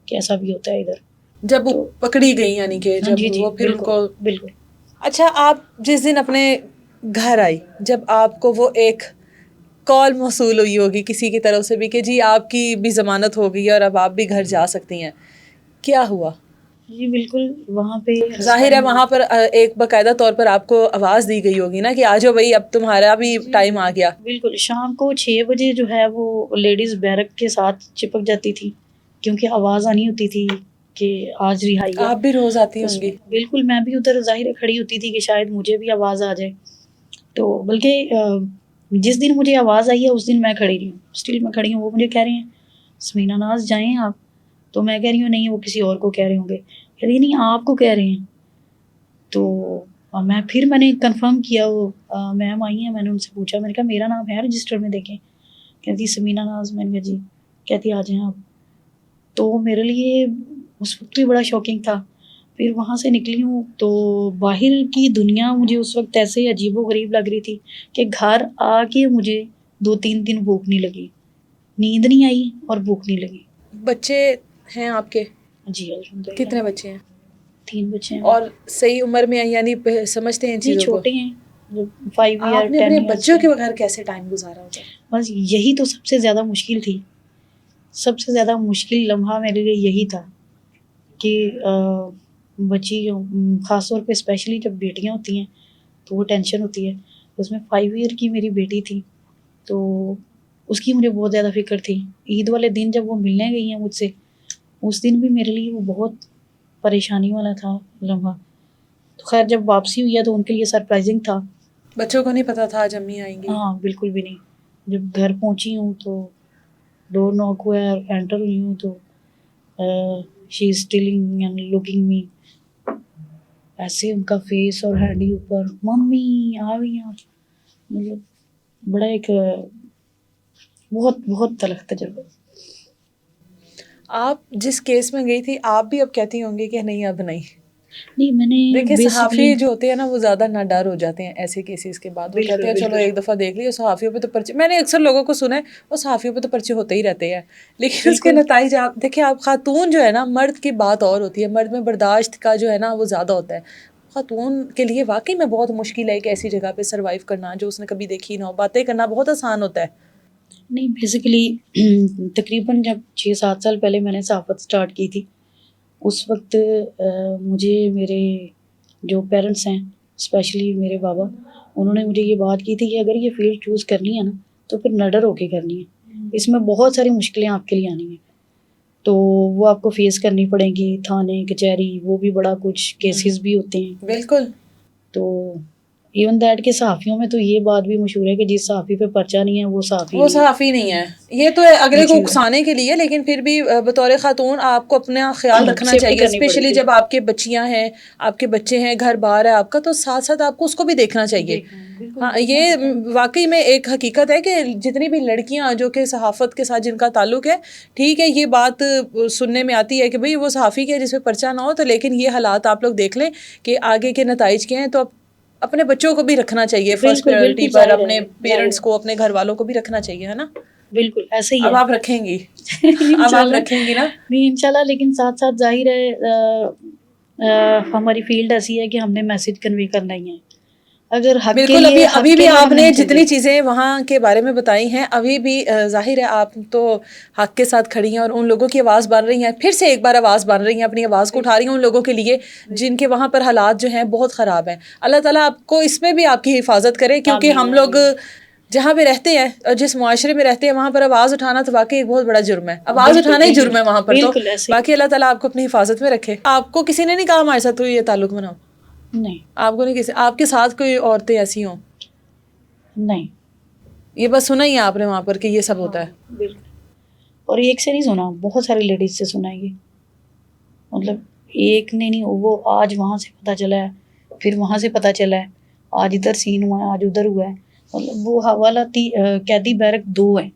[SPEAKER 1] کہ ایسا بھی ہوتا ہے ادھر
[SPEAKER 2] جب وہ پکڑی گئی یعنی کہ جب وہ پھر ان کو.
[SPEAKER 1] بالکل.
[SPEAKER 2] اچھا آپ جس دن اپنے گھر آئی جب آپ کو وہ ایک کال موصول ہوئی ہوگی کسی کی طرف سے بھی کہ جی آپ کی بھی ضمانت ہو گئی اور اب آپ بھی گھر جا سکتی ہیں, کیا ہوا؟
[SPEAKER 1] جی بالکل. وہاں پہ
[SPEAKER 2] ظاہر ہے وہاں پر ایک باقاعدہ طور پر آپ کو آواز دی گئی ہوگی نا کہ آ جاؤ بھائی اب تمہارا بھی ٹائم آ گیا.
[SPEAKER 1] بالکل. شام کو 6 بجے جو ہے وہ لیڈیز بیرک کے ساتھ چپک جاتی تھی کیونکہ آواز آنی ہوتی تھی کہ آج رہائی ہے.
[SPEAKER 2] آپ بھی روز آتی ہوں گی؟
[SPEAKER 1] بالکل. میں بھی ادھر ظاہر کھڑی ہوتی تھی کہ شاید مجھے بھی آواز آ جائے. تو بلکہ جس دن مجھے آواز آئی ہے اس دن میں کھڑی رہی ہوں. اسٹل میں کھڑی ہوں. وہ مجھے کہہ رہے ہیں سمینہ ناز جائیں آپ. تو میں کہہ رہی ہوں نہیں وہ کسی اور کو کہہ رہے ہوں گے. کہہ رہی نہیں آپ کو کہہ رہے ہیں. تو میں نے کنفرم کیا وہ میم آئی ہیں. میں نے ان سے پوچھا میں نے کہا میرا نام ہے رجسٹر میں دیکھیں. کہتی سمینہ ناز. میں نے کہا جی. کہتی آ جائیں آپ. تو میرے لیے اس وقت بھی بڑا شاکنگ تھا. پھر وہاں سے نکلی ہوں تو باہر کی دنیا مجھے اس وقت ایسے عجیب و غریب لگ رہی تھی کہ گھر آ کے مجھے 2-3 دن بھوک نہیں لگی, نیند نہیں آئی اور بھوک نہیں لگی.
[SPEAKER 2] بچے ہیں آپ کے؟
[SPEAKER 1] جی الحمدللہ.
[SPEAKER 2] کتنے بچے ہیں؟
[SPEAKER 1] 3 بچے ہیں.
[SPEAKER 2] اور صحیح عمر میں ہیں یعنی سمجھتے ہیں چیزوں کو؟
[SPEAKER 1] چھوٹے ہیں 5 ایئر.
[SPEAKER 2] آپ نے اپنے بچوں کے بغیر کیسے ٹائم گزارا ہوتا ہے؟
[SPEAKER 1] بس یہی تو سب سے زیادہ مشکل تھی. سب سے زیادہ مشکل لمحہ میرے لیے یہی تھا کہ بچی خاص طور پہ اسپیشلی جب بیٹیاں ہوتی ہیں تو وہ ٹینشن ہوتی ہے. اس میں 5 ایئر کی میری بیٹی تھی تو اس کی مجھے بہت زیادہ فکر تھی. عید والے دن جب وہ ملنے گئی ہیں مجھ سے اس دن بھی میرے لیے وہ بہت پریشانی والا تھا لمحہ. تو خیر جب واپسی ہوئی ہے تو ان کے لیے سرپرائزنگ تھا.
[SPEAKER 2] بچوں کو نہیں پتا تھا آج امی آئیں گی؟
[SPEAKER 1] ہاں بالکل بھی نہیں. جب گھر پہنچی ہوں تو ڈور ناک ہوا ہے, انٹر ہوئی ہوں تو شی از اسٹل لوکنگ می. ایسے ان کا فیس اور ہینڈی اوپر ممی آ گئی آپ. مطلب بڑا ایک بہت بہت تلخ تجربہ.
[SPEAKER 2] آپ جس کیس میں گئی تھی آپ بھی اب کہتی ہوں گی کہ نہیں اب نہیں؟
[SPEAKER 1] نہیں میں نے
[SPEAKER 2] دیکھیں صحافی جو ہوتے ہیں نا وہ زیادہ نہ ڈر ہو جاتے ہیں ایسے کیسز کے بعد. وہ کہتے ہیں چلو ایک دفعہ دیکھ لیے. صحافیوں پہ تو پرچے, میں نے اکثر لوگوں کو سنا ہے وہ صحافیوں پہ تو پرچے ہوتے ہی رہتے ہیں, لیکن اس کے نتائج آپ دیکھیں. آپ خاتون جو ہے نا, مرد کی بات اور ہوتی ہے, مرد میں برداشت کا جو ہے نا وہ زیادہ ہوتا ہے. خاتون کے لیے واقعی میں بہت مشکل ہے ایک ایسی جگہ پہ سروائیو کرنا جو اس نے کبھی دیکھی نہ ہو. باتیں کرنا بہت آسان ہوتا ہے.
[SPEAKER 1] نہیں بیسیکلی تقریباً جب 6-7 سال پہلے میں نے صحافت اسٹارٹ کی تھی, اس وقت مجھے میرے جو پیرنٹس ہیں اسپیشلی میرے بابا, انہوں نے مجھے یہ بات کی تھی کہ اگر یہ فیلڈ چوز کرنی ہے نا تو پھر نہ ڈر ہو کے کرنی ہے. اس میں بہت ساری مشکلیں آپ کے لیے آنی ہیں, تو وہ آپ کو فیس کرنی پڑیں گی. تھانے کچہری وہ بھی بڑا کچھ کیسز بھی ہوتے ہیں.
[SPEAKER 2] بالکل.
[SPEAKER 1] تو ایون دیٹ کے صحافیوں میں تو یہ بات بھی مشہور ہے کہ جس صحافی پہ پرچہ نہیں ہے وہ
[SPEAKER 2] صحافی نہیں ہے. یہ تو اگلے کو اکسانے کے لیے, لیکن پھر بھی بطور خاتون آپ کو اپنا خیال رکھنا چاہیے, اسپیشلی جب آپ کے بچیاں ہیں, آپ کے بچے ہیں, گھر بار ہے آپ کا, تو ساتھ ساتھ آپ کو اس کو بھی دیکھنا چاہیے. ہاں یہ واقعی میں ایک حقیقت ہے کہ جتنی بھی لڑکیاں جو کہ صحافت کے ساتھ جن کا تعلق ہے, ٹھیک ہے یہ بات سننے میں آتی ہے کہ بھئی وہ صحافی کے جس پہ پرچہ نہ ہو, تو لیکن یہ حالات آپ لوگ دیکھ لیں کہ آگے کے نتائج کیا ہیں. تو اپنے بچوں کو بھی رکھنا چاہیے فرسٹ پرائیورٹی پر, اپنے پیرنٹس کو, اپنے گھر والوں کو بھی رکھنا چاہیے, ہے نا.
[SPEAKER 1] بالکل ایسے ہی.
[SPEAKER 2] اب آپ رکھیں گی, اب آپ رکھیں گی نا.
[SPEAKER 1] نہیں انشاءاللہ, لیکن ساتھ ساتھ ظاہر ہے ہماری فیلڈ ایسی ہے کہ ہم نے میسج کنوے کرنا ہی ہے. اگر حق کے لیے,
[SPEAKER 2] ابھی بھی آپ نے جتنی چیزیں وہاں کے بارے میں بتائی ہیں, ابھی بھی ظاہر ہے آپ تو حق کے ساتھ کھڑی ہیں اور ان لوگوں کی آواز بن رہی ہیں. پھر سے ایک بار آواز بن رہی ہیں, اپنی آواز کو اٹھا رہی ہیں ان لوگوں کے لیے جن کے وہاں پر حالات جو ہیں بہت خراب ہیں. اللہ تعالیٰ آپ کو اس میں بھی آپ کی حفاظت کرے, کیونکہ ہم لوگ جہاں پہ رہتے ہیں اور جس معاشرے میں رہتے ہیں وہاں پر آواز اٹھانا تو واقعی ایک بہت بڑا جرم ہے. آواز اٹھانا ہی جرم ہے وہاں پر. تو باقی اللہ تعالیٰ آپ کو اپنی حفاظت میں رکھے. آپ کو کسی نے نہیں کہا ہمارے ساتھ تو یہ تعلق بناؤ؟
[SPEAKER 1] نہیں.
[SPEAKER 2] آپ کو نہیں کسی, آپ کے ساتھ کوئی عورتیں ایسی ہوں؟
[SPEAKER 1] نہیں.
[SPEAKER 2] یہ بس سنا ہی ہے آپ نے وہاں پر کہ یہ سب ہوتا ہے؟
[SPEAKER 1] بالکل. اور ایک سے نہیں سنا, بہت ساری لیڈیز سے سنا ہے یہ. مطلب ایک نے نہیں, وہ آج وہاں سے پتہ چلا ہے, پھر وہاں سے پتہ چلا ہے, آج ادھر سین ہوا ہے, آج ادھر ہوا ہے. مطلب وہ حوالہ قیدی بیرک 2 ہیں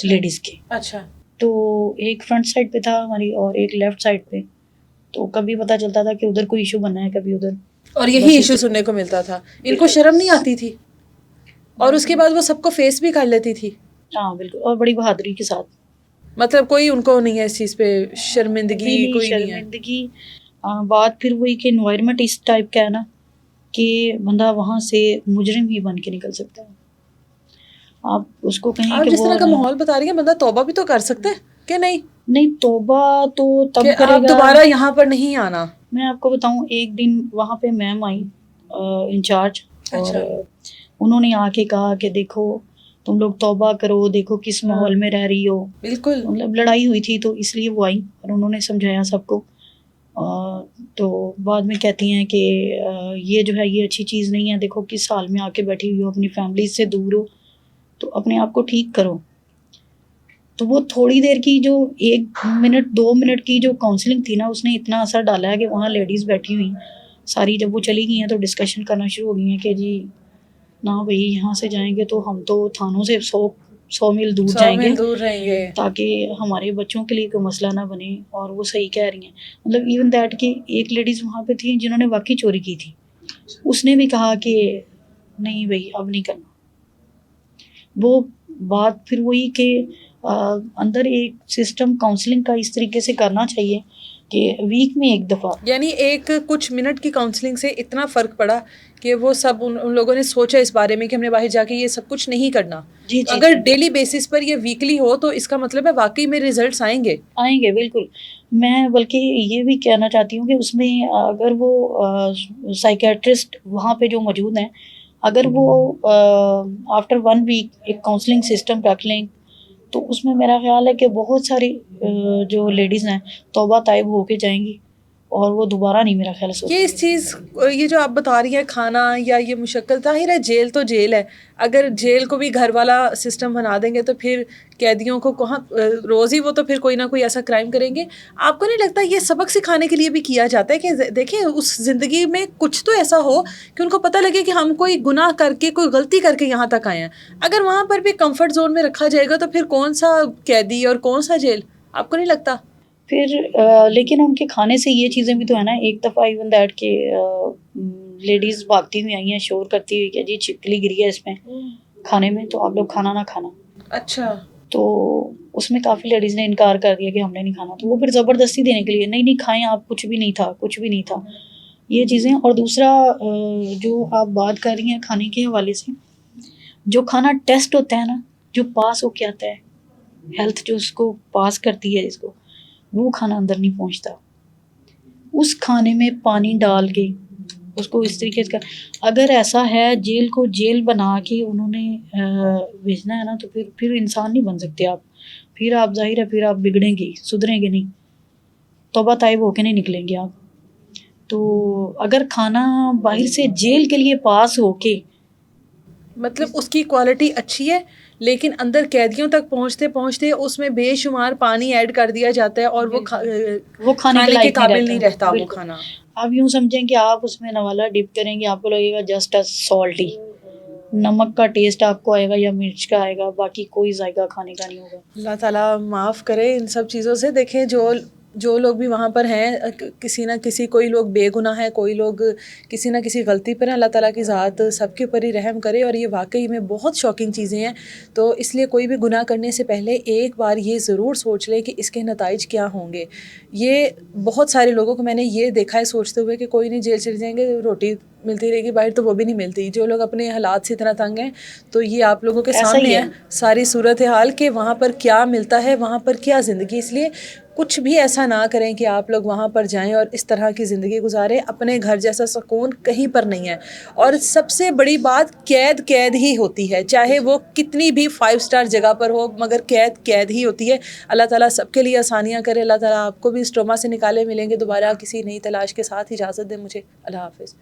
[SPEAKER 1] لیڈیز کے.
[SPEAKER 2] اچھا.
[SPEAKER 1] تو ایک فرنٹ سائڈ پہ تھا ہماری اور ایک لیفٹ سائڈ پہ. تو کبھی پتہ چلتا تھا کہ ادھر کوئی ایشو بنا ہے, کبھی ادھر,
[SPEAKER 2] اور یہی ایشو سننے کو ملتا تھا. ان کو شرم نہیں آتی تھی؟ اور اس کے بعد وہ سب کو فیس بھی کر لیتی تھی.
[SPEAKER 1] ہاں بالکل, اور بڑی بہادری کے ساتھ.
[SPEAKER 2] مطلب کوئی ان کو نہیں ہے اس چیز پہ شرمندگی؟ کوئی نہیں ہے
[SPEAKER 1] شرمندگی. بات پھر وہی کہ انوائرمنٹ اس ٹائپ کا ہے نا کہ بندہ وہاں سے مجرم ہی بن کے نکل سکتا ہے. آپ اس کو کہیں کہ
[SPEAKER 2] جس طرح کا ماحول بتا رہی ہیں, بندہ توبہ بھی تو کر سکتا ہے کہ نہیں؟
[SPEAKER 1] نہیں, توبہ تو تب
[SPEAKER 2] کہ
[SPEAKER 1] کرے
[SPEAKER 2] آپ
[SPEAKER 1] گا
[SPEAKER 2] دوبارہ یہاں پر نہیں آنا.
[SPEAKER 1] میں آپ کو بتاؤں, ایک دن وہاں پہ میم آئی انچارج, اور انہوں نے آ کے کہا کہ دیکھو تم لوگ توبہ کرو, دیکھو کس ماحول میں رہ رہی ہو.
[SPEAKER 2] بالکل.
[SPEAKER 1] مطلب لڑائی ہوئی تھی تو اس لیے وہ آئی اور انہوں نے سمجھایا سب کو. تو بعد میں کہتی ہیں کہ یہ جو ہے یہ اچھی چیز نہیں ہے, دیکھو کس حال میں آ کے بیٹھی ہوئی ہو, اپنی فیملی سے دور ہو, تو اپنے آپ کو ٹھیک کرو. تو وہ تھوڑی دیر کی جو 1 منٹ 2 منٹ کی جو کاؤنسلنگ تھی نا, اس نے اتنا اثر ڈالا ہے کہ وہاں لیڈیز بیٹھی ہوئی ساری, جب وہ چلی گئی ہیں تو ڈسکشن کرنا شروع ہو گئی ہیں کہ جی نہ بھائی یہاں سے جائیں گے تو ہم تو تھانوں سے 100 میل دور جائیں گے,
[SPEAKER 2] دور رہیں گے,
[SPEAKER 1] تاکہ ہمارے بچوں کے لیے کوئی مسئلہ نہ بنے. اور وہ صحیح کہہ رہی ہیں. مطلب ایون دیٹ کہ ایک لیڈیز وہاں پہ تھی جنہوں نے واقعی چوری کی تھی, اس نے بھی کہا کہ نہیں بھائی اب نہیں کرنا. وہ بات پھر وہی کہ اندر ایک سسٹم کاؤنسلنگ کا اس طریقے سے کرنا چاہیے کہ ویک میں 1 دفعہ,
[SPEAKER 2] یعنی ایک کچھ منٹ کی کاؤنسلنگ سے اتنا فرق پڑا کہ وہ سب ان لوگوں نے سوچا اس بارے میں کہ ہم نے باہر جا کے یہ سب کچھ نہیں کرنا. اگر ڈیلی بیسس پر یہ ویکلی ہو تو اس کا مطلب ہے واقعی میں ریزلٹس آئیں گے.
[SPEAKER 1] بالکل. میں بلکہ یہ بھی کہنا چاہتی ہوں کہ اس میں اگر وہ سائیکیٹرسٹ وہاں پہ جو موجود ہیں, اگر وہ آفٹر 1 ویک ایک کاؤنسلنگ سسٹم رکھ لیں تو اس میں میرا خیال ہے کہ بہت ساری جو لیڈیز ہیں توبہ طائب ہو کے جائیں گی اور وہ دوبارہ نہیں میرا خیال ہے.
[SPEAKER 2] یہ اس چیز یہ جو آپ بتا رہی ہیں کھانا یا یہ مشکل, ظاہر ہے جیل تو جیل ہے. اگر جیل کو بھی گھر والا سسٹم بنا دیں گے تو پھر قیدیوں کو کہاں روز ہی وہ تو پھر کوئی نہ کوئی ایسا کرائم کریں گے. آپ کو نہیں لگتا یہ سبق سکھانے کے لیے بھی کیا جاتا ہے کہ دیکھیں اس زندگی میں کچھ تو ایسا ہو کہ ان کو پتہ لگے کہ ہم کوئی گناہ کر کے کوئی غلطی کر کے یہاں تک آئے ہیں. اگر وہاں پر بھی کمفرٹ زون میں رکھا جائے گا تو پھر کون سا قیدی اور کون سا جیل؟ آپ کو نہیں لگتا؟
[SPEAKER 1] پھر لیکن ان کے کھانے سے یہ چیزیں بھی تو ہے نا. ایک دفعہ ایون دیٹ کہ لیڈیز بھاگتی ہوئی آئی ہیں شور کرتی ہوئی کہ جی چھپکلی گری ہے اس میں کھانے میں, تو آپ لوگ کھانا نہ کھانا.
[SPEAKER 2] اچھا.
[SPEAKER 1] تو اس میں کافی لیڈیز نے انکار کر دیا کہ ہم نے نہیں کھانا, تو وہ پھر زبردستی دینے کے لیے نہیں نہیں کھائیں آپ, کچھ بھی نہیں تھا, کچھ بھی نہیں تھا, یہ چیزیں. اور دوسرا جو آپ بات کر رہی ہیں کھانے کے حوالے سے, جو کھانا ٹیسٹ ہوتا ہے نا, جو پاس ہو کے آتا ہے, ہیلتھ جو اس کو پاس کرتی ہے اس کو, وہ کھانا اندر نہیں پہنچتا. اس کھانے میں پانی ڈال کے اس کو اس طریقے سے, اگر ایسا ہے جیل کو جیل بنا کے انہوں نے بھیجنا ہے نا, تو پھر انسان نہیں بن سکتے آپ. پھر آپ ظاہر ہے پھر آپ بگڑیں گے, سدھریں گے نہیں, توبہ طائب ہو کے نہیں نکلیں گے آپ. تو اگر کھانا باہر سے جیل کے لیے پاس ہو کے,
[SPEAKER 2] مطلب اس کی کوالٹی اچھی ہے لیکن اندر قیدیوں تک پہنچتے پہنچتے اس میں بے شمار پانی ایڈ کر دیا جاتا ہے اور
[SPEAKER 1] وہ کھانے
[SPEAKER 2] کے قابل نہیں رہتا وہ
[SPEAKER 1] بالکل.
[SPEAKER 2] کھانا.
[SPEAKER 1] آپ یوں سمجھیں کہ آپ اس میں نوالا ڈپ کریں گے, آپ کو لگے گا جسٹ اے سالٹی, نمک کا ٹیسٹ آپ کو آئے گا یا مرچ کا آئے گا, باقی کوئی ذائقہ کھانے کا نہیں ہوگا.
[SPEAKER 2] اللہ تعالیٰ معاف کرے ان سب چیزوں سے. دیکھیں جو لوگ بھی وہاں پر ہیں, کسی نہ کسی, کوئی لوگ بے گناہ ہے, کوئی لوگ کسی نہ کسی غلطی پر ہیں. اللہ تعالیٰ کی ذات سب کے اوپر ہی رحم کرے. اور یہ واقعی میں بہت شاکنگ چیزیں ہیں. تو اس لیے کوئی بھی گناہ کرنے سے پہلے ایک بار یہ ضرور سوچ لے کہ اس کے نتائج کیا ہوں گے. یہ بہت سارے لوگوں کو میں نے یہ دیکھا ہے سوچتے ہوئے کہ کوئی نہیں, جیل چلے جائیں گے, روٹی ملتی رہے گی باہر, تو وہ بھی نہیں ملتی. جو لوگ اپنے حالات سے اتنا تنگ ہیں, تو یہ آپ لوگوں کے سامنے ہے ساری صورتحال کہ وہاں پر کیا ملتا ہے, وہاں پر کیا زندگی. اس لیے کچھ بھی ایسا نہ کریں کہ آپ لوگ وہاں پر جائیں اور اس طرح کی زندگی گزاریں. اپنے گھر جیسا سکون کہیں پر نہیں ہے. اور سب سے بڑی بات, قید ہی ہوتی ہے, چاہے وہ کتنی بھی 5 اسٹار جگہ پر ہو, مگر قید ہی ہوتی ہے. اللہ تعالیٰ سب کے لیے آسانیاں کرے. اللہ تعالیٰ آپ کو بھی اس ٹروما سے نکالے. ملیں گے دوبارہ کسی نئی تلاش کے ساتھ. اجازت دیں مجھے. اللہ حافظ.